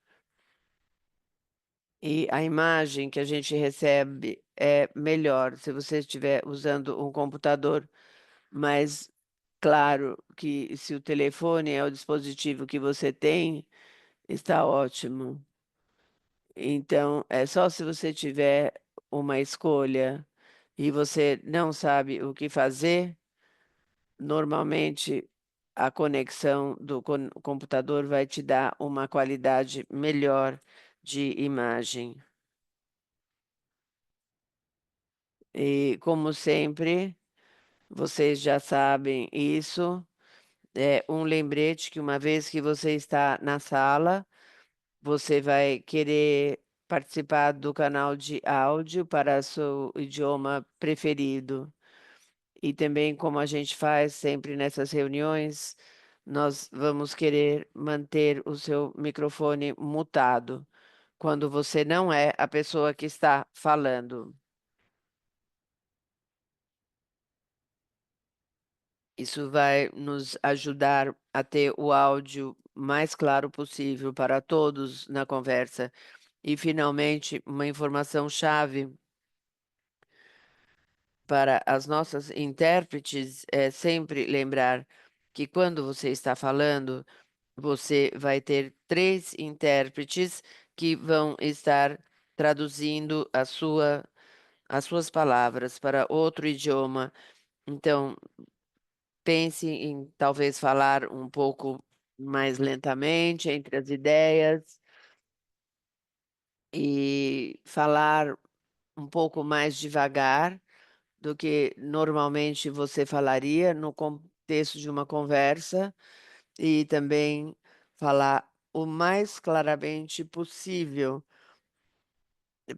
e a imagem que a gente recebe é melhor se você estiver usando um computador. Mas claro que se o telefone é o dispositivo que você tem, está ótimo. Então, é só se você tiver uma escolha e você não sabe o que fazer, normalmente. a conexão do computador vai te dar uma qualidade melhor de imagem. E, como sempre, vocês já sabem isso. É um lembrete que uma vez que você está na sala, você vai querer participar do canal de áudio para seu idioma preferido. E também, como a gente faz sempre nessas reuniões, nós vamos querer manter o seu microfone mutado quando você não é a pessoa que está falando. Isso vai nos ajudar a ter o áudio mais claro possível para todos na conversa. E, finalmente, uma informação chave para as nossas intérpretes é sempre lembrar que quando você está falando, você vai ter três intérpretes que vão estar traduzindo as suas palavras para outro idioma. Então, pense em talvez falar um pouco mais lentamente entre as ideias e falar um pouco mais devagar do que normalmente você falaria no contexto de uma conversa e também falar o mais claramente possível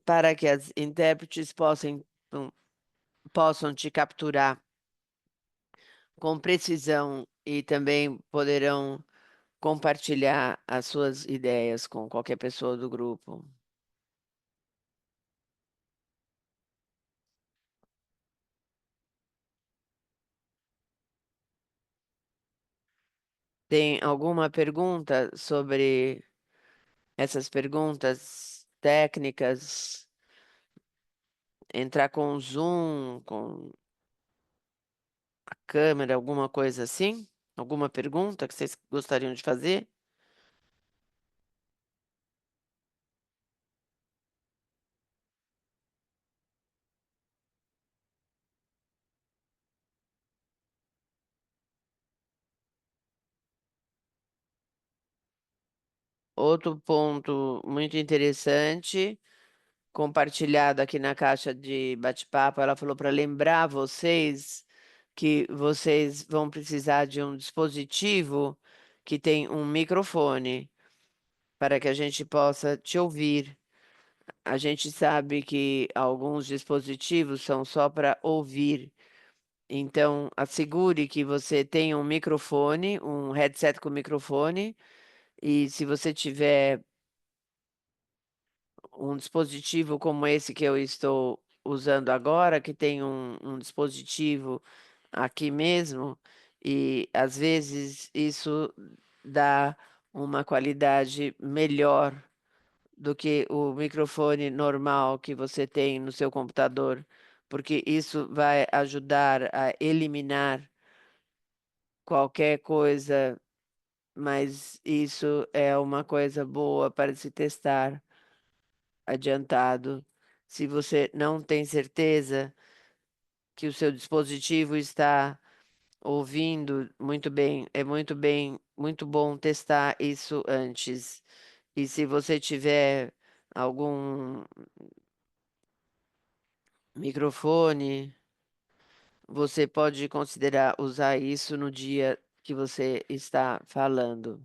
para que as intérpretes possam te capturar com precisão e também poderão compartilhar as suas ideias com qualquer pessoa do grupo. Tem alguma pergunta sobre essas perguntas técnicas? Entrar com Zoom, com a câmera, alguma coisa assim? Alguma pergunta que vocês gostariam de fazer? Outro ponto muito interessante, compartilhado aqui na caixa de bate-papo, ela falou para lembrar vocês que vocês vão precisar de um dispositivo que tem um microfone para que a gente possa te ouvir. A gente sabe que alguns dispositivos são só para ouvir. Então, assegure que você tenha um microfone, um headset com microfone, e se você tiver um dispositivo como esse que eu estou usando agora, que tem um dispositivo aqui mesmo, e às vezes isso dá uma qualidade melhor do que o microfone normal que você tem no seu computador, porque isso vai ajudar a eliminar qualquer coisa, mas isso é uma coisa boa para se testar adiantado. Se você não tem certeza que o seu dispositivo está ouvindo muito bem, muito bom testar isso antes. E se você tiver algum microfone, você pode considerar usar isso no dia que você está falando.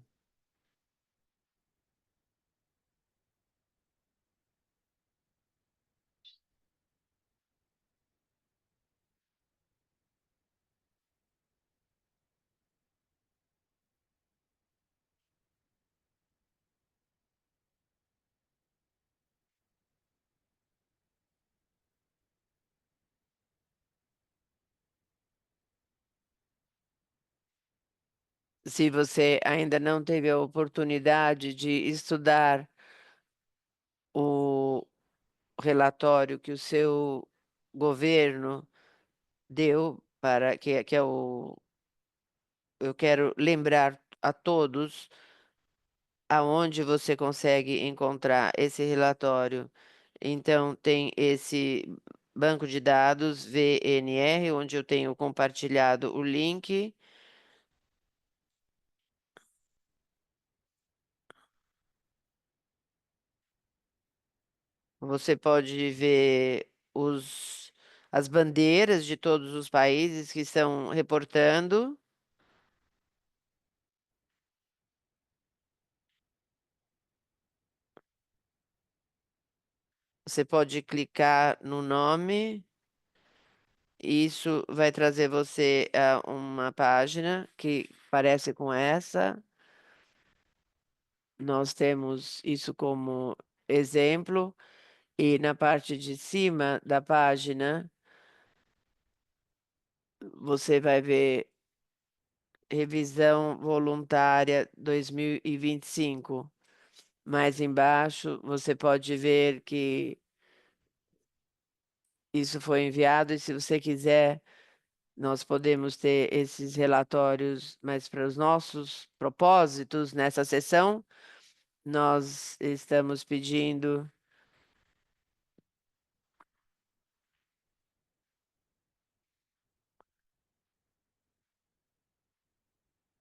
Se você ainda não teve a oportunidade de estudar o relatório que o seu governo deu para que é o eu quero lembrar a todos aonde você consegue encontrar esse relatório. Então, tem esse banco de dados VNR, onde eu tenho compartilhado o link. Você pode ver as bandeiras de todos os países que estão reportando. Você pode clicar no nome. E isso vai trazer você a uma página que parece com essa. Nós temos isso como exemplo. E na parte de cima da página, você vai ver revisão voluntária 2025. Mais embaixo, você pode ver que isso foi enviado, e se você quiser, nós podemos ter esses relatórios, mas para os nossos propósitos nessa sessão, nós estamos pedindo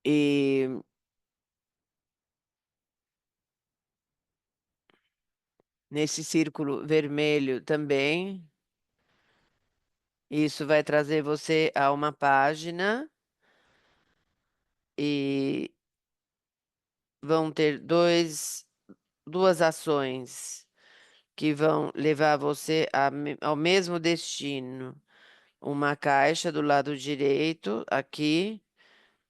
e nesse círculo vermelho também, isso vai trazer você a uma página e vão ter duas ações que vão levar você ao mesmo destino. Uma caixa do lado direito, aqui,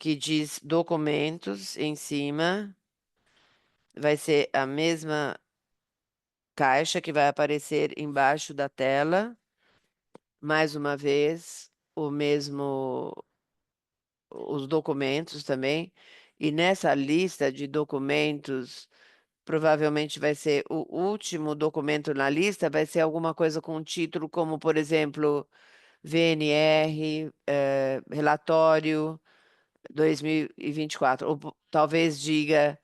que diz documentos em cima. Vai ser a mesma caixa que vai aparecer embaixo da tela. Mais uma vez, o mesmo, os documentos também. E nessa lista de documentos, provavelmente vai ser o último documento na lista, vai ser alguma coisa com um título como, por exemplo, VNR, relatório 2024, ou talvez diga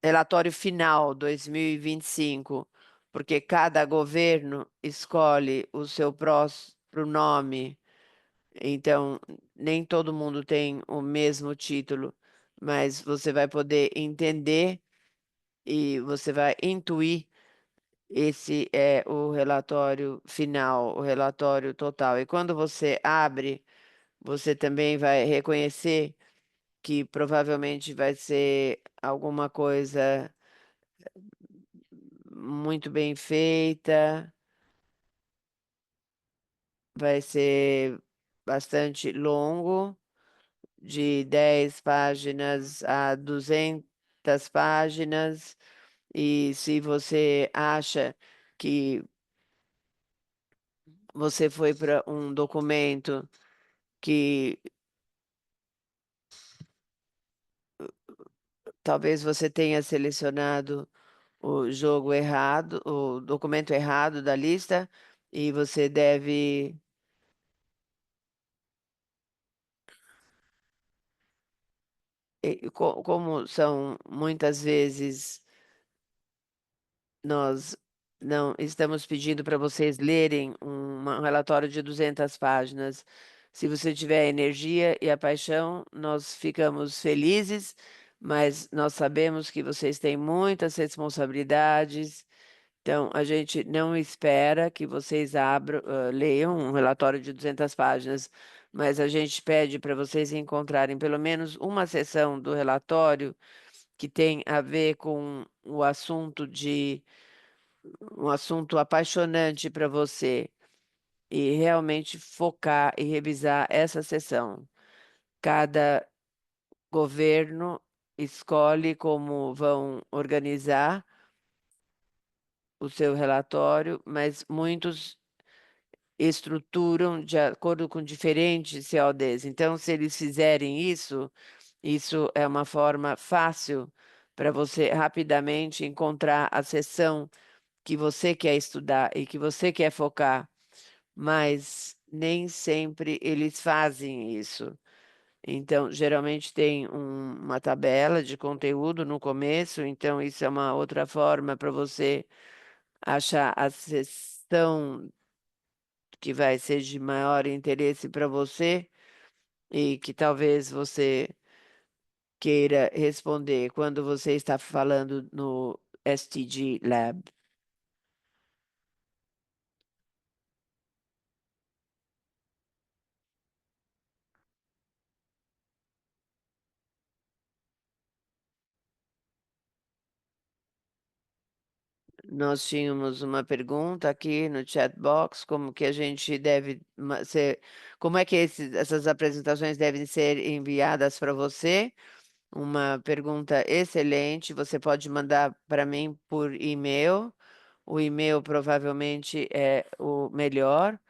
relatório final 2025, porque cada governo escolhe o seu próprio nome, então nem todo mundo tem o mesmo título, mas você vai poder entender e você vai intuir. Esse é o relatório final, o relatório total. E quando você abre, você também vai reconhecer que provavelmente vai ser alguma coisa muito bem feita, vai ser bastante longo, de 10 páginas a 200 páginas. E se você acha que você foi para um documento que talvez você tenha selecionado o jogo errado, o documento errado da lista, e você deve. Como são muitas vezes nós não estamos pedindo para vocês lerem um relatório de 200 páginas. Se você tiver a energia e a paixão, nós ficamos felizes, mas nós sabemos que vocês têm muitas responsabilidades. Então, a gente não espera que vocês leiam um relatório de 200 páginas, mas a gente pede para vocês encontrarem pelo menos uma seção do relatório que tem a ver com o assunto de um assunto apaixonante para você e realmente focar e revisar essa sessão. Cada governo escolhe como vão organizar o seu relatório, mas muitos estruturam de acordo com diferentes CODs. Então, se eles fizerem isso, isso é uma forma fácil para você rapidamente encontrar a seção que você quer estudar e que você quer focar, mas nem sempre eles fazem isso. Então, geralmente tem uma tabela de conteúdo no começo, então isso é uma outra forma para você achar a seção que vai ser de maior interesse para você e que talvez você queira responder quando você está falando no STG Lab. Nós tínhamos uma pergunta aqui no chat box, como que a gente deve ser, como é que essas apresentações devem ser enviadas para você? Uma pergunta excelente. Você pode mandar para mim por e-mail. O e-mail provavelmente é o melhor,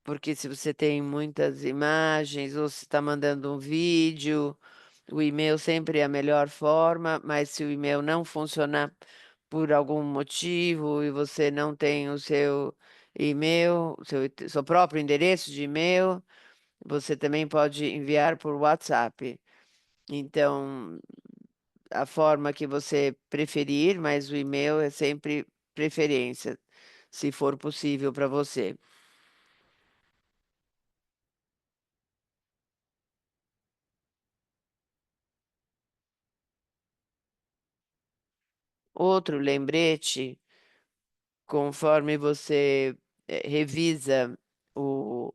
porque se você tem muitas imagens ou se está mandando um vídeo, o e-mail sempre é a melhor forma, mas se o e-mail não funcionar por algum motivo e você não tem o seu e-mail, seu próprio endereço de e-mail, você também pode enviar por WhatsApp. Então, a forma que você preferir, mas o e-mail é sempre preferência, se for possível para você. Outro lembrete, conforme você revisa o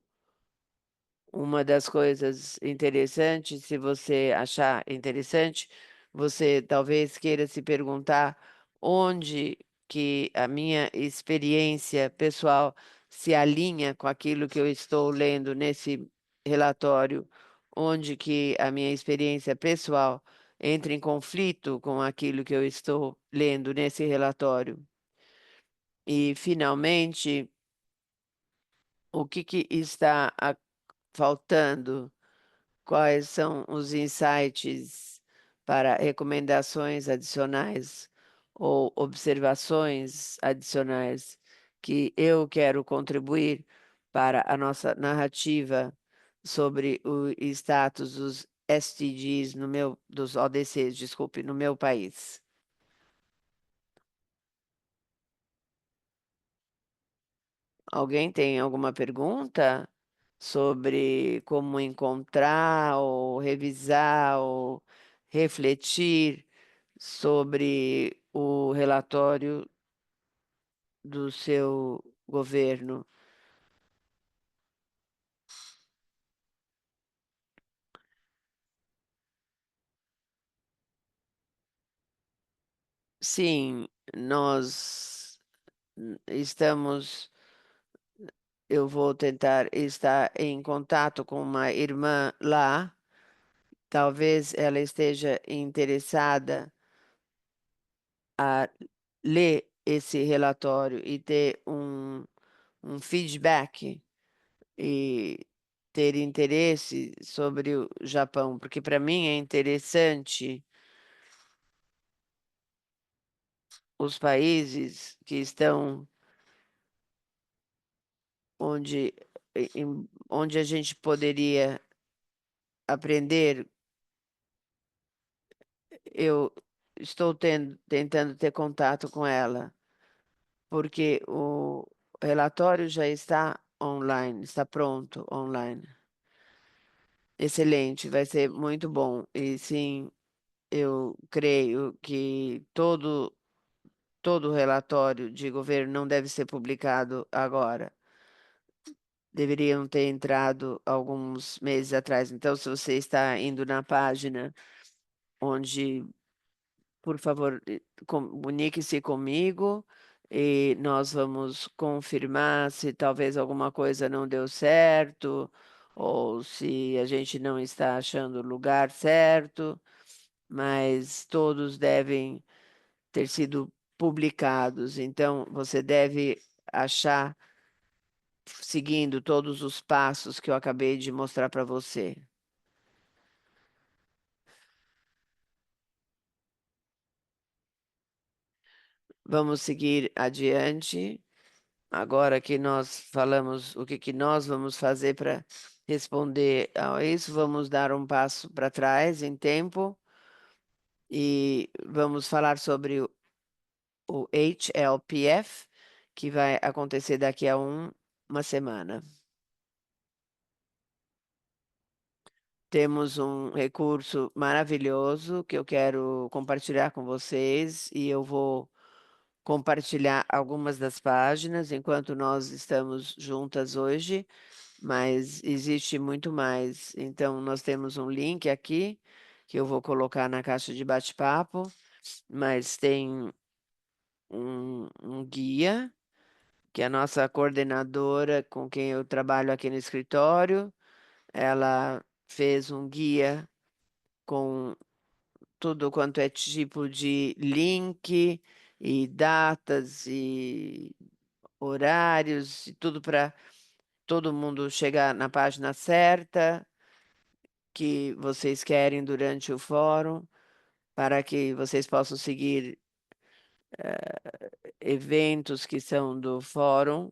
uma das coisas interessantes, se você achar interessante, você talvez queira se perguntar onde que a minha experiência pessoal se alinha com aquilo que eu estou lendo nesse relatório, onde que a minha experiência pessoal entra em conflito com aquilo que eu estou lendo nesse relatório. E, finalmente, o que que está faltando? Quais são os insights para recomendações adicionais ou observações adicionais que eu quero contribuir para a nossa narrativa sobre o status dos SDGs dos ODCs, desculpe, no meu país? Alguém tem alguma pergunta sobre como encontrar ou revisar ou refletir sobre o relatório do seu governo? Sim, nós estamos. Eu vou tentar estar em contato com uma irmã lá. Talvez ela esteja interessada a ler esse relatório e ter um feedback e ter interesse sobre o Japão, porque para mim é interessante os países que estão onde, onde a gente poderia aprender. Eu estou tentando ter contato com ela, porque o relatório já está online, está pronto online. Excelente, vai ser muito bom. E sim, eu creio que todo relatório de governo não deve ser publicado agora. Deveriam ter entrado alguns meses atrás. Então, se você está indo na página onde, por favor, comunique-se comigo e nós vamos confirmar se talvez alguma coisa não deu certo ou se a gente não está achando o lugar certo, mas todos devem ter sido publicados. Então, você deve achar seguindo todos os passos que eu acabei de mostrar para você. Vamos seguir adiante. Agora que nós falamos o que que nós vamos fazer para responder a isso, vamos dar um passo para trás em tempo e vamos falar sobre o HLPF, que vai acontecer daqui a uma semana. Temos um recurso maravilhoso que eu quero compartilhar com vocês e eu vou compartilhar algumas das páginas enquanto nós estamos juntas hoje, mas existe muito mais. Então, nós temos um link aqui que eu vou colocar na caixa de bate-papo, mas tem um guia, que é a nossa coordenadora com quem eu trabalho aqui no escritório. Ela fez um guia com tudo quanto é tipo de link e datas e horários e tudo para todo mundo chegar na página certa que vocês querem durante o fórum, para que vocês possam seguir eventos que são do fórum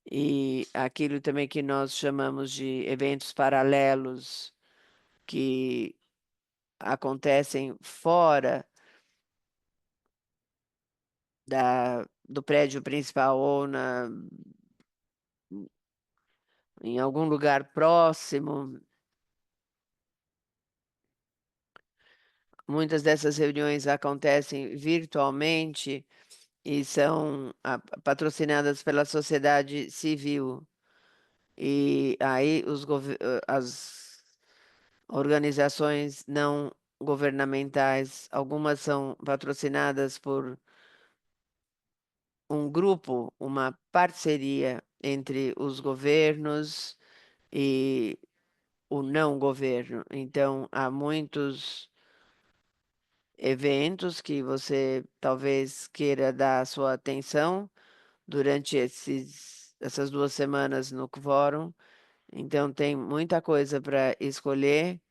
e aquilo também que nós chamamos de eventos paralelos que acontecem fora do prédio principal ou em algum lugar próximo. Muitas dessas reuniões acontecem virtualmente e são patrocinadas pela sociedade civil. E aí as organizações não governamentais, algumas são patrocinadas por um grupo, uma parceria entre os governos e o não governo. Então, há muitos eventos que você talvez queira dar sua atenção durante essas 2 semanas no quórum. Então, tem muita coisa para escolher.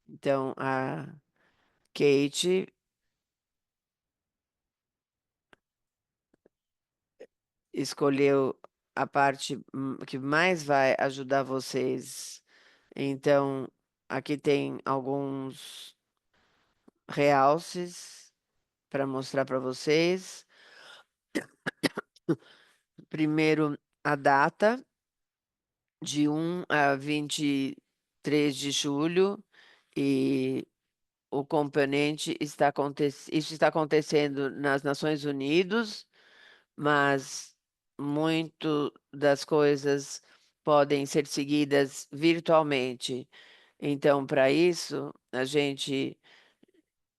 Então, a Kate escolheu a parte que mais vai ajudar vocês. Então, aqui tem alguns realces para mostrar para vocês. Primeiro, a data, de 1 a 23 de julho, e o componente isso está acontecendo nas Nações Unidas, mas muito das coisas podem ser seguidas virtualmente. Então, para isso, a gente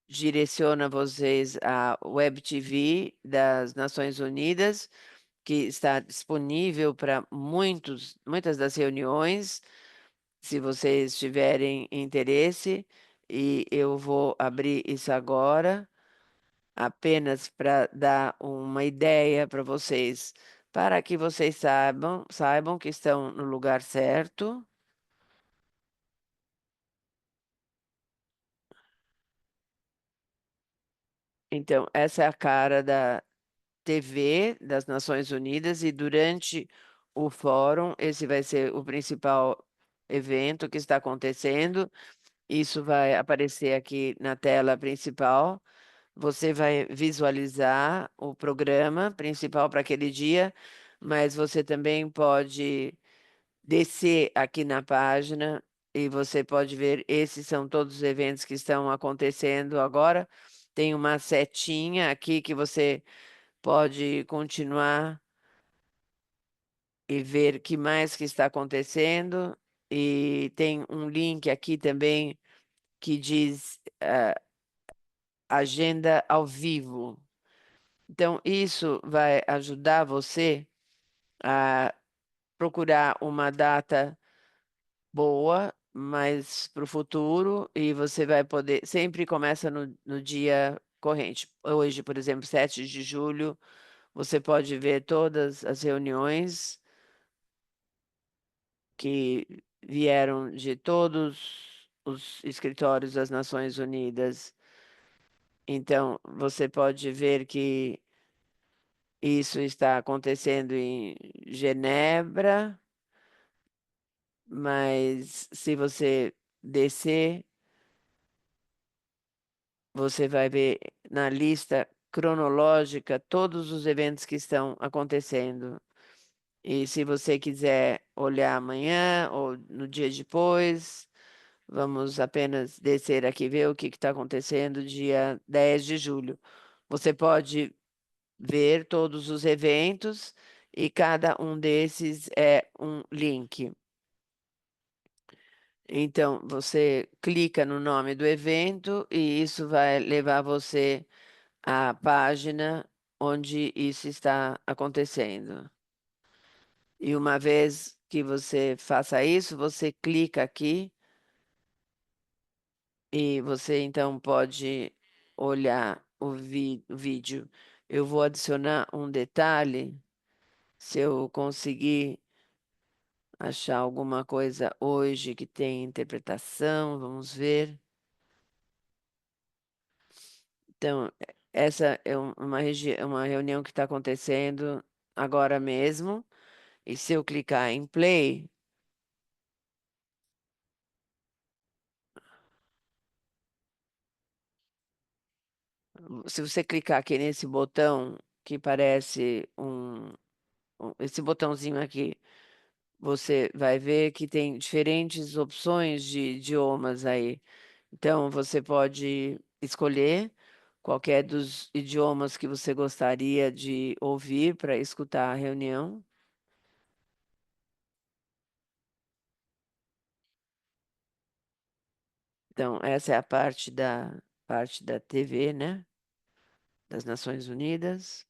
direciona vocês à Web TV das Nações Unidas, que está disponível para muitas das reuniões, se vocês tiverem interesse, e eu vou abrir isso agora, apenas para dar uma ideia para vocês, para que vocês saibam que estão no lugar certo. Então, essa é a cara da TV das Nações Unidas, e durante o fórum, esse vai ser o principal evento que está acontecendo. Isso vai aparecer aqui na tela principal. Você vai visualizar o programa principal para aquele dia, mas você também pode descer aqui na página e você pode ver, esses são todos os eventos que estão acontecendo agora. Tem uma setinha aqui que você pode continuar e ver o que mais que está acontecendo. E tem um link aqui também que diz agenda ao vivo. Então, isso vai ajudar você a procurar uma data boa, mas para o futuro, e você vai poder. Sempre começa no dia corrente. Hoje, por exemplo, 7 de julho, você pode ver todas as reuniões que vieram de todos os escritórios das Nações Unidas. Então, você pode ver que isso está acontecendo em Genebra, mas se você descer, você vai ver na lista cronológica todos os eventos que estão acontecendo. E se você quiser olhar amanhã ou no dia depois, vamos apenas descer aqui e ver o que está acontecendo dia 10 de julho. Você pode ver todos os eventos e cada um desses é um link. Então, você clica no nome do evento e isso vai levar você à página onde isso está acontecendo. E uma vez que você faça isso, você clica aqui e você então pode olhar o vídeo. Eu vou adicionar um detalhe, se eu conseguir achar alguma coisa hoje que tem interpretação, vamos ver. Então, essa é uma reunião que está acontecendo agora mesmo. E se eu clicar em play, se você clicar aqui nesse botão que parece esse botãozinho aqui, você vai ver que tem diferentes opções de idiomas aí. Então, você pode escolher qualquer dos idiomas que você gostaria de ouvir para escutar a reunião. Então, essa é a parte da TV, né? Das Nações Unidas.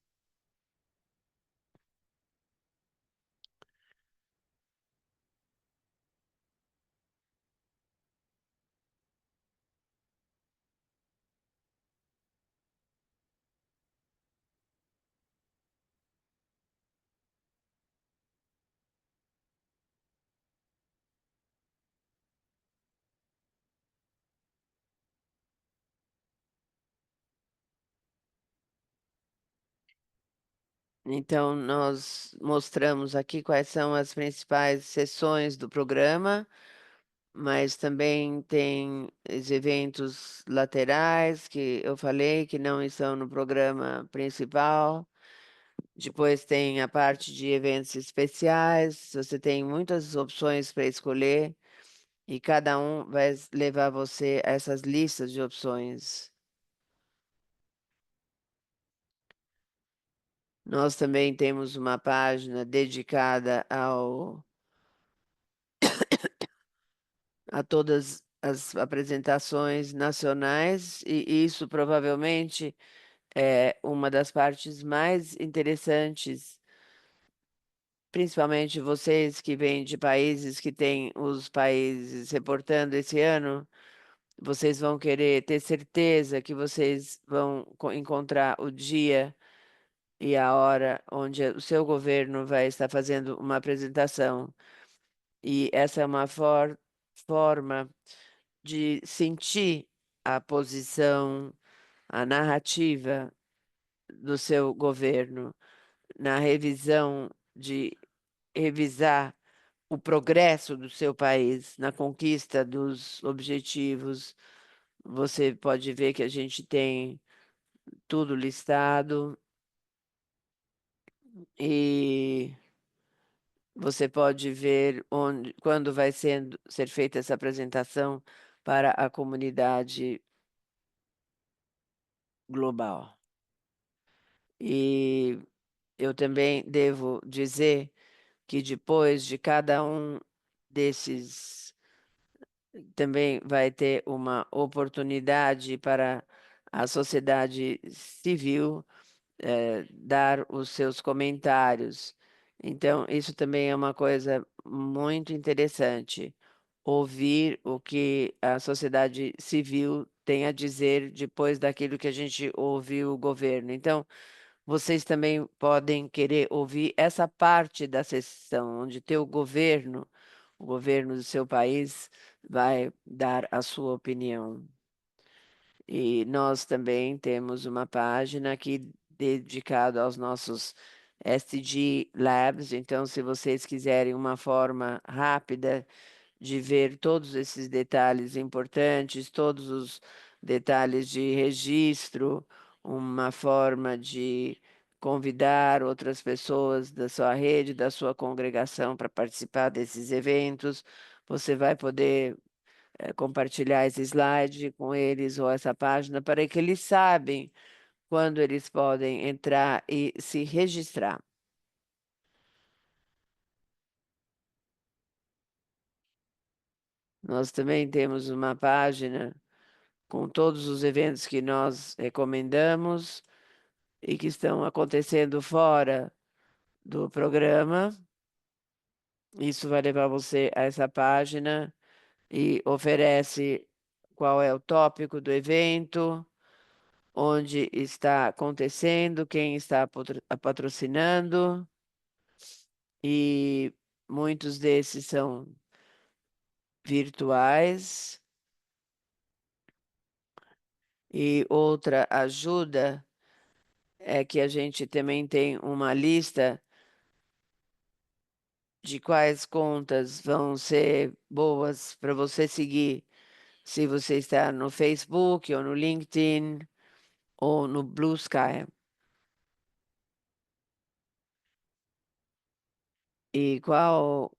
Então, nós mostramos aqui quais são as principais sessões do programa, mas também tem os eventos laterais que eu falei que não estão no programa principal. Depois tem a parte de eventos especiais. Você tem muitas opções para escolher e cada um vai levar você a essas listas de opções. Nós também temos uma página dedicada a todas as apresentações nacionais, e isso provavelmente é uma das partes mais interessantes, principalmente vocês que vêm de países que têm os países reportando esse ano. Vocês vão querer ter certeza que vocês vão encontrar o dia e a hora onde o seu governo vai estar fazendo uma apresentação. E essa é uma forma de sentir a posição, a narrativa do seu governo na revisão, de revisar o progresso do seu país na conquista dos objetivos. Você pode ver que a gente tem tudo listado e você pode ver onde, quando vai ser feita essa apresentação para a comunidade global. E eu também devo dizer que depois de cada um desses, também vai ter uma oportunidade para a sociedade civil dar os seus comentários. Então, isso também é uma coisa muito interessante, ouvir o que a sociedade civil tem a dizer depois daquilo que a gente ouviu o governo. Então, vocês também podem querer ouvir essa parte da sessão onde teu governo, o governo do seu país, vai dar a sua opinião. E nós também temos uma página aqui dedicada aos nossos SDG Labs. Então, se vocês quiserem uma forma rápida de ver todos esses detalhes importantes, todos os detalhes de registro, uma forma de convidar outras pessoas da sua rede, da sua congregação para participar desses eventos, você vai poder compartilhar esse slide com eles ou essa página para que eles sabem quando eles podem entrar e se registrar. Nós também temos uma página com todos os eventos que nós recomendamos e que estão acontecendo fora do programa. Isso vai levar você a essa página e oferece qual é o tópico do evento, onde está acontecendo, quem está patrocinando, e muitos desses são virtuais. E outra ajuda é que a gente também tem uma lista de quais contas vão ser boas para você seguir, se você está no Facebook ou no LinkedIn ou no Blue Sky. E qual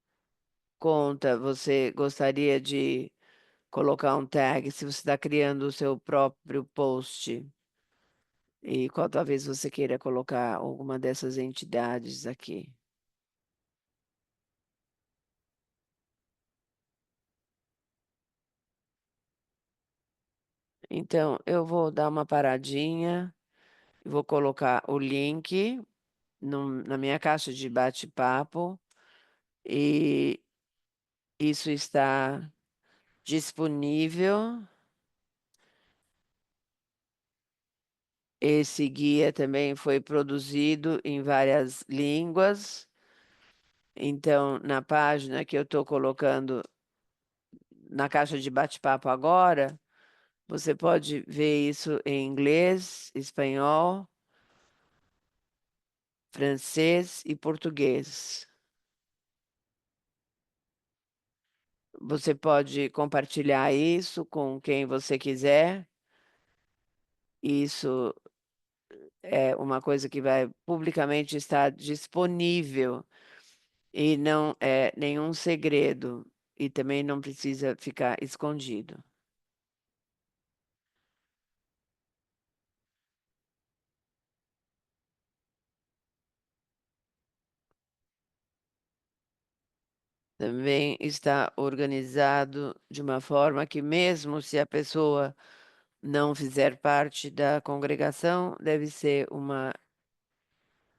conta você gostaria de colocar um tag se você está criando o seu próprio post? E qual talvez você queira colocar alguma dessas entidades aqui? Então, eu vou dar uma paradinha, vou colocar o link na minha caixa de bate-papo e isso está disponível. Esse guia também foi produzido em várias línguas. Então, na página que eu estou colocando na caixa de bate-papo agora, você pode ver isso em inglês, espanhol, francês e português. Você pode compartilhar isso com quem você quiser. Isso é uma coisa que vai publicamente estar disponível e não é nenhum segredo e também não precisa ficar escondido. Também está organizado de uma forma que, mesmo se a pessoa não fizer parte da congregação, deve ser uma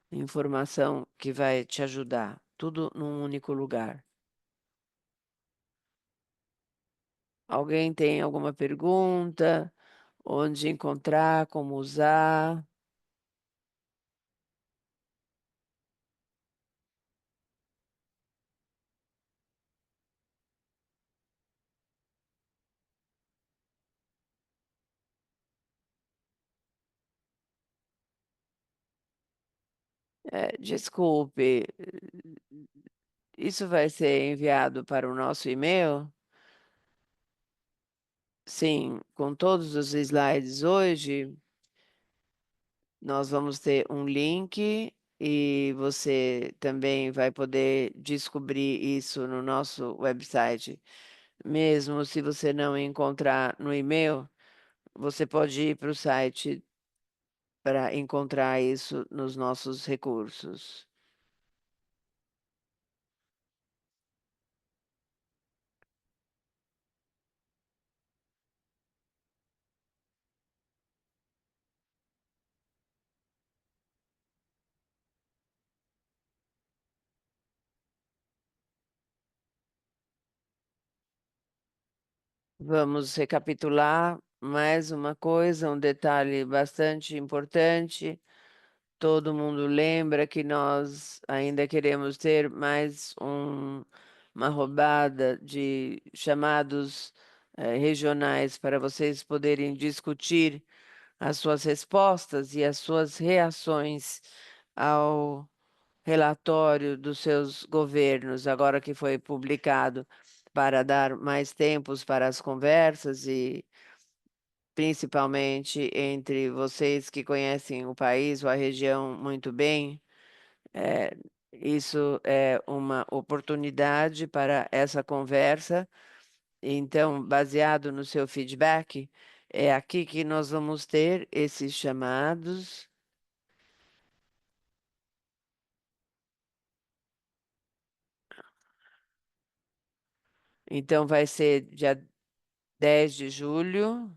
informação que vai te ajudar. Tudo num único lugar. Alguém tem alguma pergunta? Onde encontrar, como usar? Desculpe, isso vai ser enviado para o nosso e-mail? Sim, com todos os slides hoje, nós vamos ter um link e você também vai poder descobrir isso no nosso website. Mesmo se você não encontrar no e-mail, você pode ir para o site para encontrar isso nos nossos recursos. Vamos recapitular mais uma coisa, um detalhe bastante importante. Todo mundo lembra que nós ainda queremos ter uma rodada de chamados regionais para vocês poderem discutir as suas respostas e as suas reações ao relatório dos seus governos, agora que foi publicado, para dar mais tempos para as conversas e principalmente entre vocês que conhecem o país ou a região muito bem. É, isso é uma oportunidade para essa conversa. Então, baseado no seu feedback, é aqui que nós vamos ter esses chamados. Então, vai ser dia 10 de julho.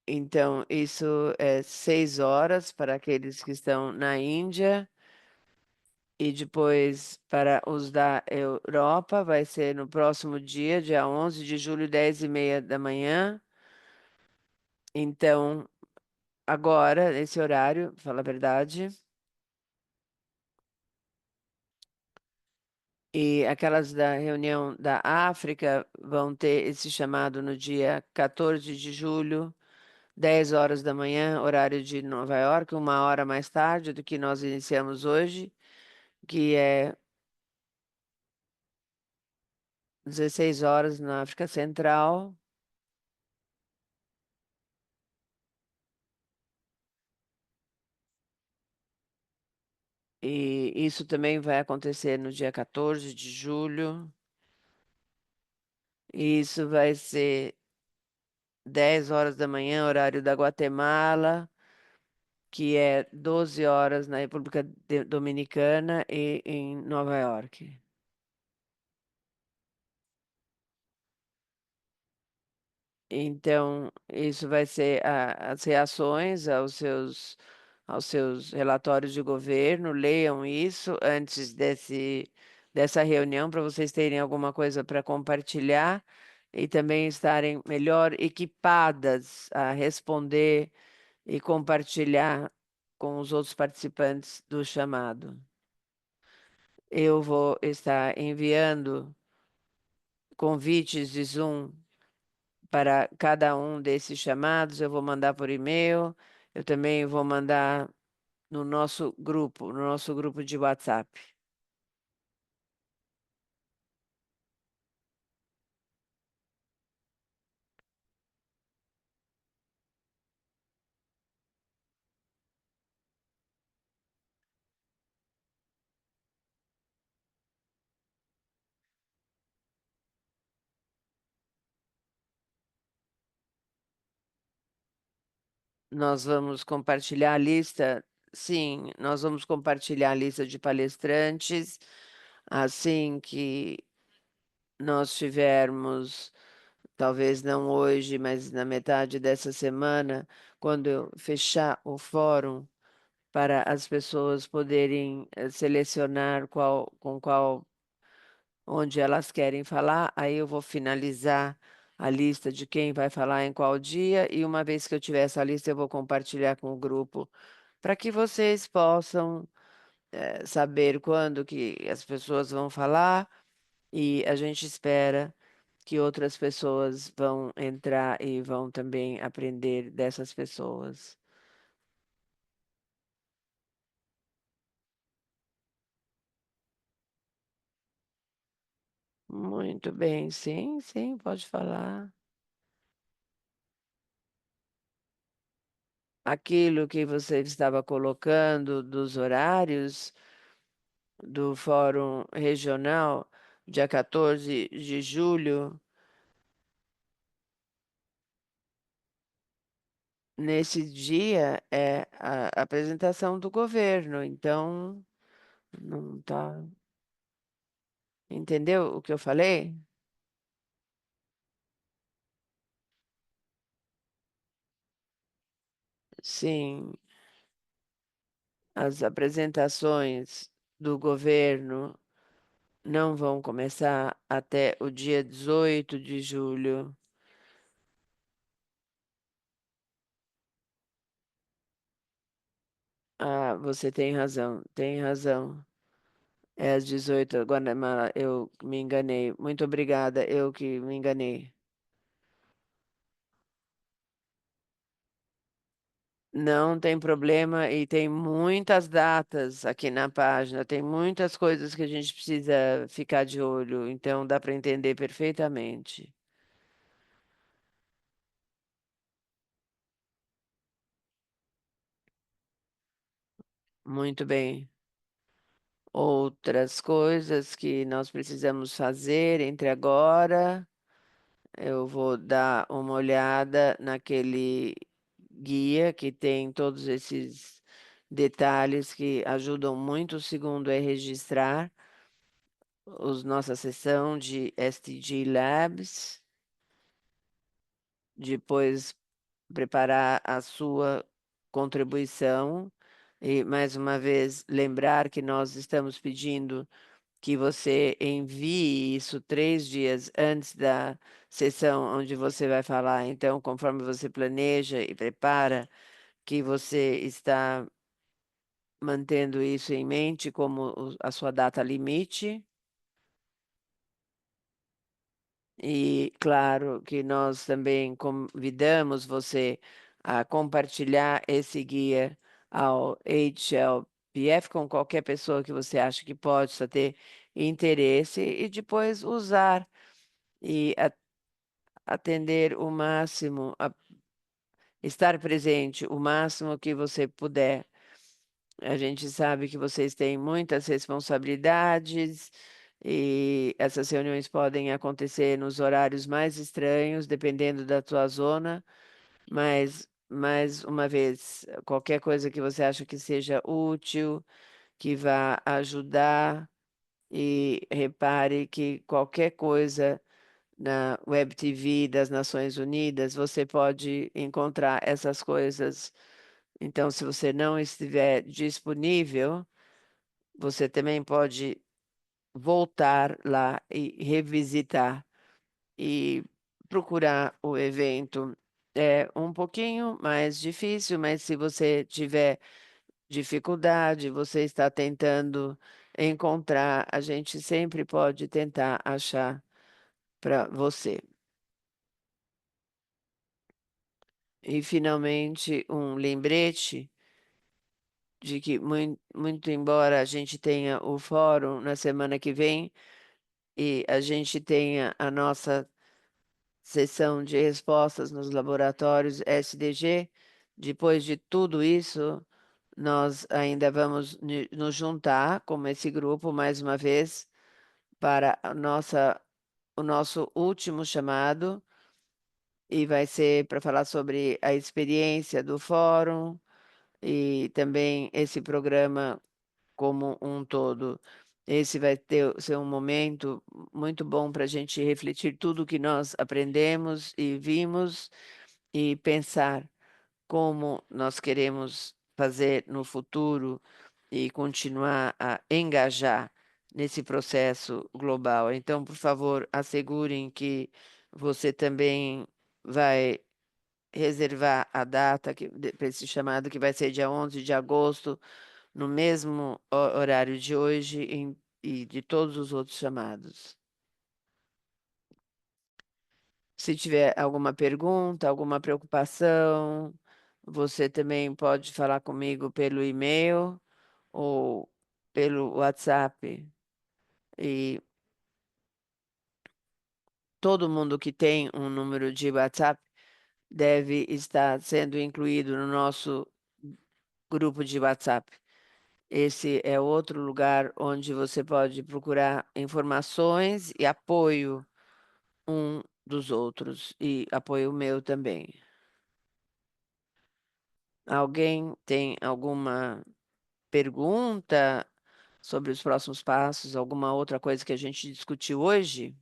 Então, isso é 6 horas para aqueles que estão na Índia, e depois para os da Europa vai ser no próximo dia, dia 11 de julho, 10:30 da manhã. Então, agora, nesse horário, fala a verdade. E aquelas da reunião da África vão ter esse chamado no dia 14 de julho, 10 horas da manhã, horário de Nova York, uma hora mais tarde do que nós iniciamos hoje, que é 16 horas na África Central. E isso também vai acontecer no dia 14 de julho. E isso vai ser 10 horas da manhã, horário da Guatemala, que é 12 horas na República Dominicana e em Nova York. Então, isso vai ser as reações aos seus relatórios de governo. Leiam isso antes dessa reunião para vocês terem alguma coisa para compartilhar e também estarem melhor equipadas a responder e compartilhar com os outros participantes do chamado. Eu vou estar enviando convites de Zoom para cada um desses chamados. Eu vou mandar por e-mail, eu também vou mandar no nosso grupo de WhatsApp. Nós vamos compartilhar a lista, sim, nós vamos compartilhar a lista de palestrantes assim que nós tivermos, talvez não hoje, mas na metade dessa semana, quando eu fechar o fórum, para as pessoas poderem selecionar onde elas querem falar. Aí eu vou finalizar a lista de quem vai falar em qual dia, e uma vez que eu tiver essa lista, eu vou compartilhar com o grupo para que vocês possam saber quando que as pessoas vão falar, e a gente espera que outras pessoas vão entrar e vão também aprender dessas pessoas. Muito bem, sim, sim, pode falar. Aquilo que você estava colocando dos horários do Fórum Regional, dia 14 de julho, nesse dia é a apresentação do governo. Então, não tá. Entendeu o que eu falei? Sim, as apresentações do governo não vão começar até o dia 18 de julho. Ah, você tem razão, tem razão. É às 18, Guatemala, eu me enganei. Muito obrigada, eu que me enganei. Não tem problema, e tem muitas datas aqui na página, tem muitas coisas que a gente precisa ficar de olho, então dá para entender perfeitamente. Muito bem. Outras coisas que nós precisamos fazer entre agora. Eu vou dar uma olhada naquele guia que tem todos esses detalhes que ajudam muito. O segundo é registrar nossa sessão de STG Labs. Depois preparar a sua contribuição e, mais uma vez, lembrar que nós estamos pedindo que você envie isso 3 dias antes da sessão onde você vai falar. Então, conforme você planeja e prepara, que você está mantendo isso em mente como a sua data limite. E claro que nós também convidamos você a compartilhar esse guia ao HLPF com qualquer pessoa que você acha que possa ter interesse e depois usar e atender o máximo, estar presente o máximo que você puder. A gente sabe que vocês têm muitas responsabilidades e essas reuniões podem acontecer nos horários mais estranhos, dependendo da tua zona, mas mais uma vez, qualquer coisa que você acha que seja útil, que vá ajudar, e repare que qualquer coisa na Web TV das Nações Unidas, você pode encontrar essas coisas. Então, se você não estiver disponível, você também pode voltar lá e revisitar e procurar o evento. É um pouquinho mais difícil, mas se você tiver dificuldade, você está tentando encontrar, a gente sempre pode tentar achar para você. E finalmente, um lembrete de que, muito embora a gente tenha o fórum na semana que vem e a gente tenha a nossa sessão de respostas nos laboratórios SDG, depois de tudo isso, nós ainda vamos nos juntar como esse grupo mais uma vez para o nosso último chamado e vai ser para falar sobre a experiência do fórum e também esse programa como um todo. Esse vai ser um momento muito bom para a gente refletir tudo o que nós aprendemos e vimos e pensar como nós queremos fazer no futuro e continuar a engajar nesse processo global. Então, por favor, assegurem que você também vai reservar a data para esse chamado, que vai ser dia 11 de agosto, no mesmo horário de hoje e de todos os outros chamados. Se tiver alguma pergunta, alguma preocupação, você também pode falar comigo pelo e-mail ou pelo WhatsApp. E todo mundo que tem um número de WhatsApp deve estar sendo incluído no nosso grupo de WhatsApp. Esse é outro lugar onde você pode procurar informações e apoio um dos outros, e apoio meu também. Alguém tem alguma pergunta sobre os próximos passos, alguma outra coisa que a gente discutiu hoje?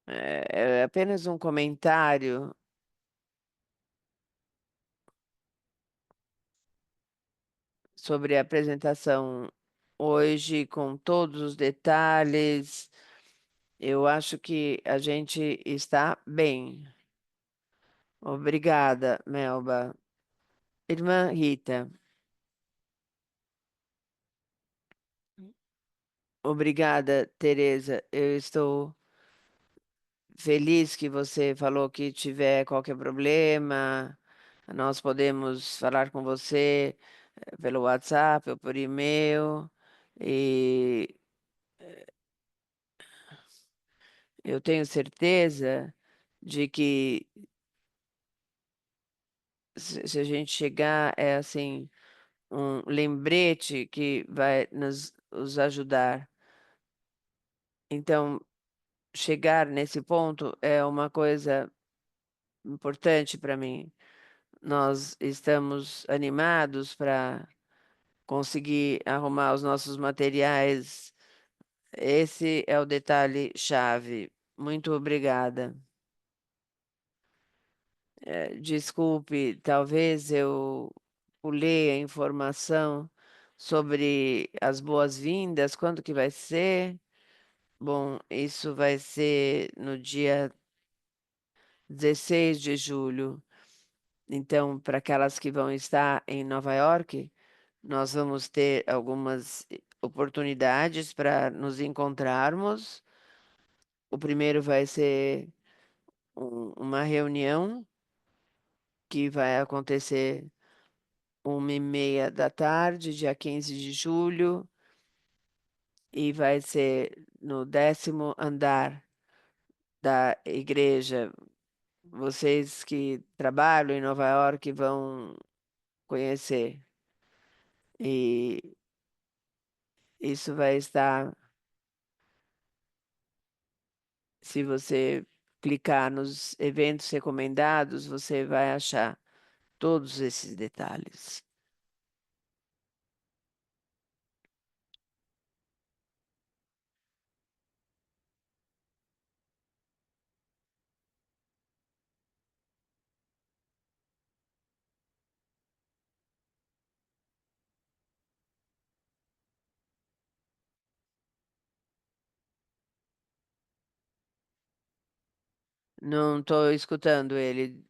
É apenas um comentário sobre a apresentação hoje, com todos os detalhes. Eu acho que a gente está bem. Obrigada, Melba. Irmã Rita, obrigada, Tereza. Eu estou feliz que você falou que tiver qualquer problema, nós podemos falar com você pelo WhatsApp ou por e-mail. E eu tenho certeza de que se a gente chegar, é assim, um lembrete que vai nos ajudar. Então, chegar nesse ponto é uma coisa importante para mim. Nós estamos animados para conseguir arrumar os nossos materiais. Esse é o detalhe chave. Muito obrigada. Desculpe, talvez eu pulei a informação sobre as boas-vindas, quando que vai ser? Bom, isso vai ser no dia 16 de julho. Então, para aquelas que vão estar em Nova York, nós vamos ter algumas oportunidades para nos encontrarmos. O primeiro vai ser uma reunião que vai acontecer 1h30 da tarde, dia 15 de julho, e vai ser no 10º andar da igreja. Vocês que trabalham em Nova York vão conhecer. E isso vai estar, se você clicar nos eventos recomendados, você vai achar todos esses detalhes. Não estou escutando ele.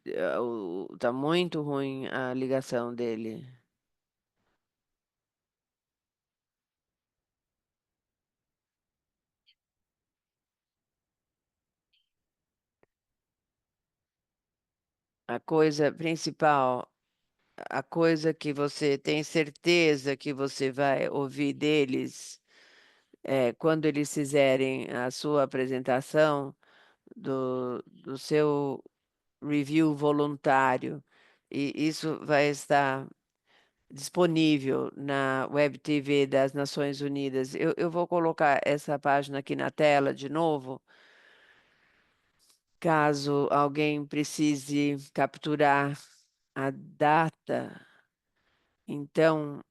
Tá muito ruim a ligação dele. A coisa principal, a coisa que você tem certeza que você vai ouvir deles, quando eles fizerem a sua apresentação do seu review voluntário, e isso vai estar disponível na Web TV das Nações Unidas. Eu vou colocar essa página aqui na tela de novo, caso alguém precise capturar a data. Então,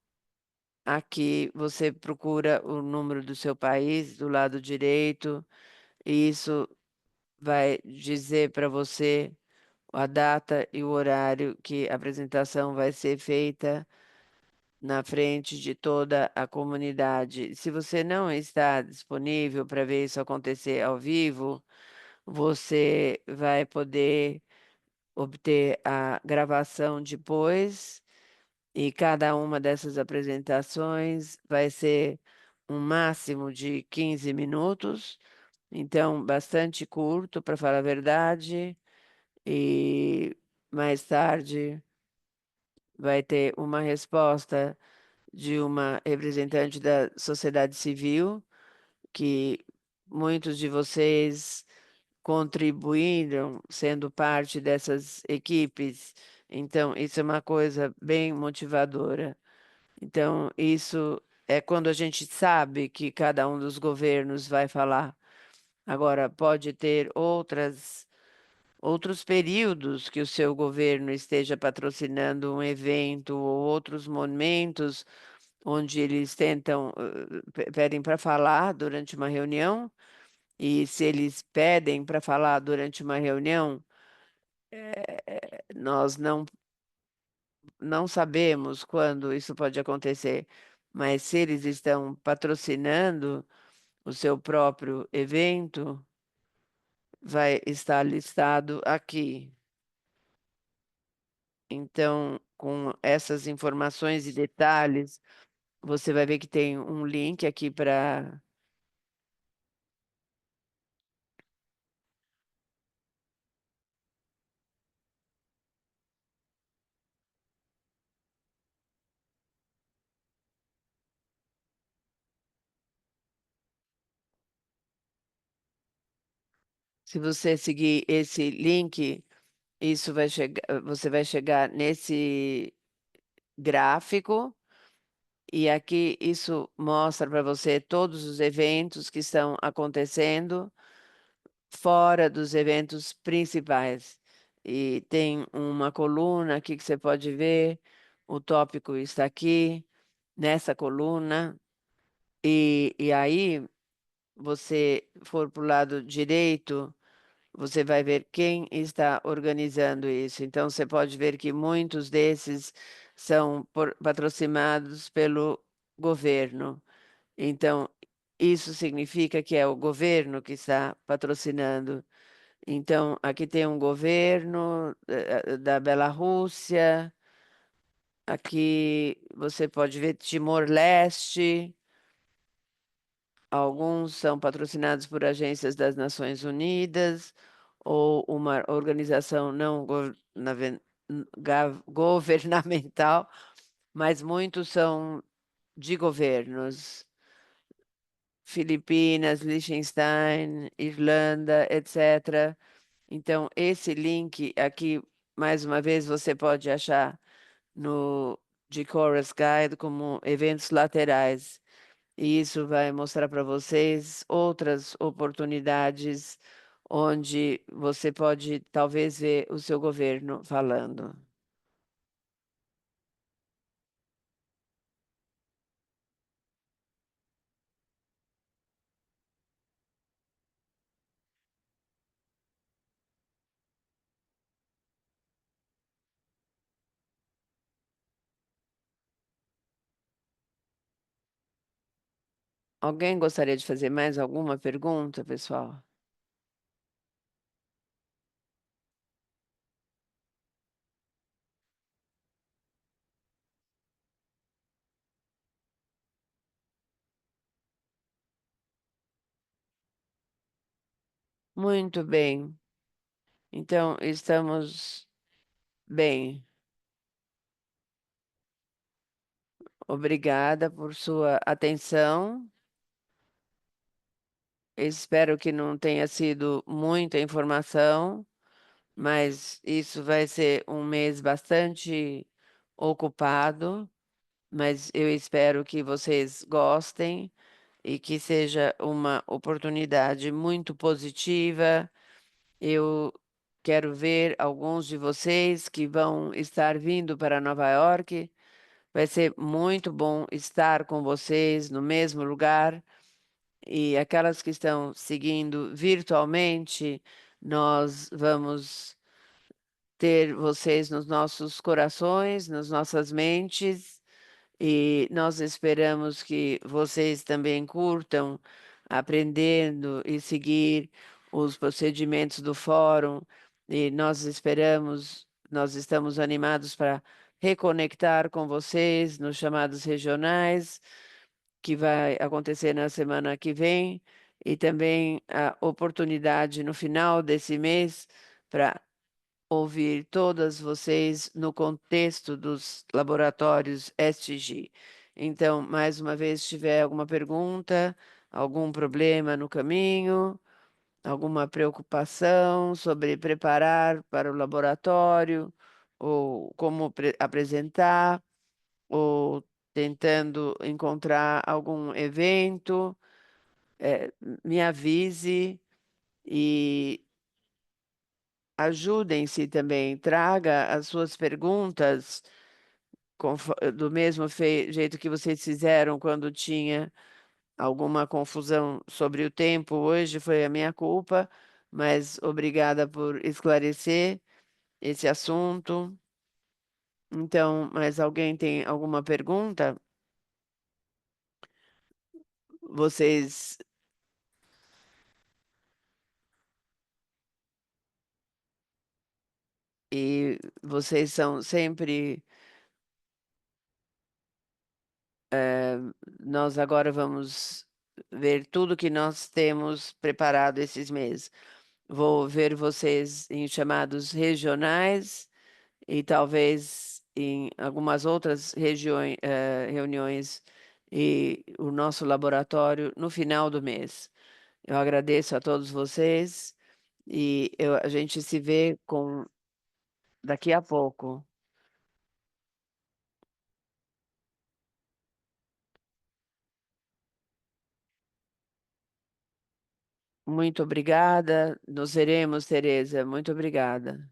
aqui você procura o número do seu país do lado direito, e isso vai dizer para você a data e o horário que a apresentação vai ser feita na frente de toda a comunidade. Se você não está disponível para ver isso acontecer ao vivo, você vai poder obter a gravação depois, e cada uma dessas apresentações vai ser um máximo de 15 minutos, então bastante curto, para falar a verdade, e mais tarde vai ter uma resposta de uma representante da sociedade civil, que muitos de vocês contribuíram sendo parte dessas equipes. Então, isso é uma coisa bem motivadora. Então, isso é quando a gente sabe que cada um dos governos vai falar. Agora, pode ter outros períodos que o seu governo esteja patrocinando um evento ou outros momentos onde eles tentam, pedem para falar durante uma reunião, e se eles pedem para falar durante uma reunião, nós não sabemos quando isso pode acontecer, mas se eles estão patrocinando o seu próprio evento, vai estar listado aqui. Então, com essas informações e detalhes, você vai ver que tem um link aqui para. Se você seguir esse link, isso vai chegar, você vai chegar nesse gráfico, E aqui isso mostra para você todos os eventos que estão acontecendo fora dos eventos principais. E tem uma coluna aqui que você pode ver, o tópico está aqui, nessa coluna, e aí você for para o lado direito, você vai ver quem está organizando isso. Então, você pode ver que muitos desses são patrocinados pelo governo. Então, isso significa que é o governo que está patrocinando. Então, aqui tem um governo da Bielorrússia, aqui você pode ver Timor-Leste, alguns são patrocinados por agências das Nações Unidas ou uma organização não governamental, mas muitos são de governos. Filipinas, Liechtenstein, Irlanda, etc. Então, esse link aqui, mais uma vez, você pode achar no Chorus Guide como eventos laterais. E isso vai mostrar para vocês outras oportunidades onde você pode talvez ver o seu governo falando. Alguém gostaria de fazer mais alguma pergunta, pessoal? Muito bem. Então, estamos bem. Obrigada por sua atenção. Espero que não tenha sido muita informação, mas isso vai ser um mês bastante ocupado. Mas eu espero que vocês gostem e que seja uma oportunidade muito positiva. Eu quero ver alguns de vocês que vão estar vindo para Nova York. Vai ser muito bom estar com vocês no mesmo lugar. E aquelas que estão seguindo virtualmente, nós vamos ter vocês nos nossos corações, nas nossas mentes. E nós esperamos que vocês também curtam aprendendo e seguir os procedimentos do fórum. E nós esperamos, nós estamos animados para reconectar com vocês nos chamados regionais, que vai acontecer na semana que vem, e também a oportunidade no final desse mês para ouvir todas vocês no contexto dos laboratórios STG. Então, mais uma vez, se tiver alguma pergunta, algum problema no caminho, alguma preocupação sobre preparar para o laboratório, ou como apresentar, ou tentando encontrar algum evento, me avise e ajudem-se também, traga as suas perguntas do mesmo jeito que vocês fizeram quando tinha alguma confusão sobre o tempo. Hoje foi a minha culpa, mas obrigada por esclarecer esse assunto. Então, mas alguém tem alguma pergunta? Vocês vocês são sempre. Nós agora vamos ver tudo que nós temos preparado esses meses. Vou ver vocês em chamados regionais e talvez em algumas outras regiões, reuniões e o nosso laboratório no final do mês. Eu agradeço a todos vocês e a gente se vê daqui a pouco. Muito obrigada. Nos veremos, Tereza. Muito obrigada.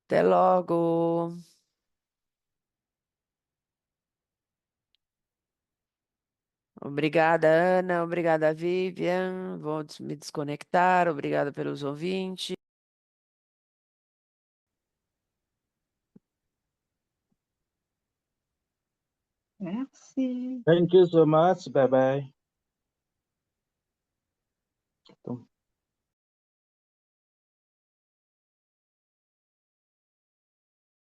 Até logo. Obrigada, Ana. Obrigada, Vivian. Vou me desconectar. Obrigada pelos ouvintes. Merci. Thank you so much. Bye bye.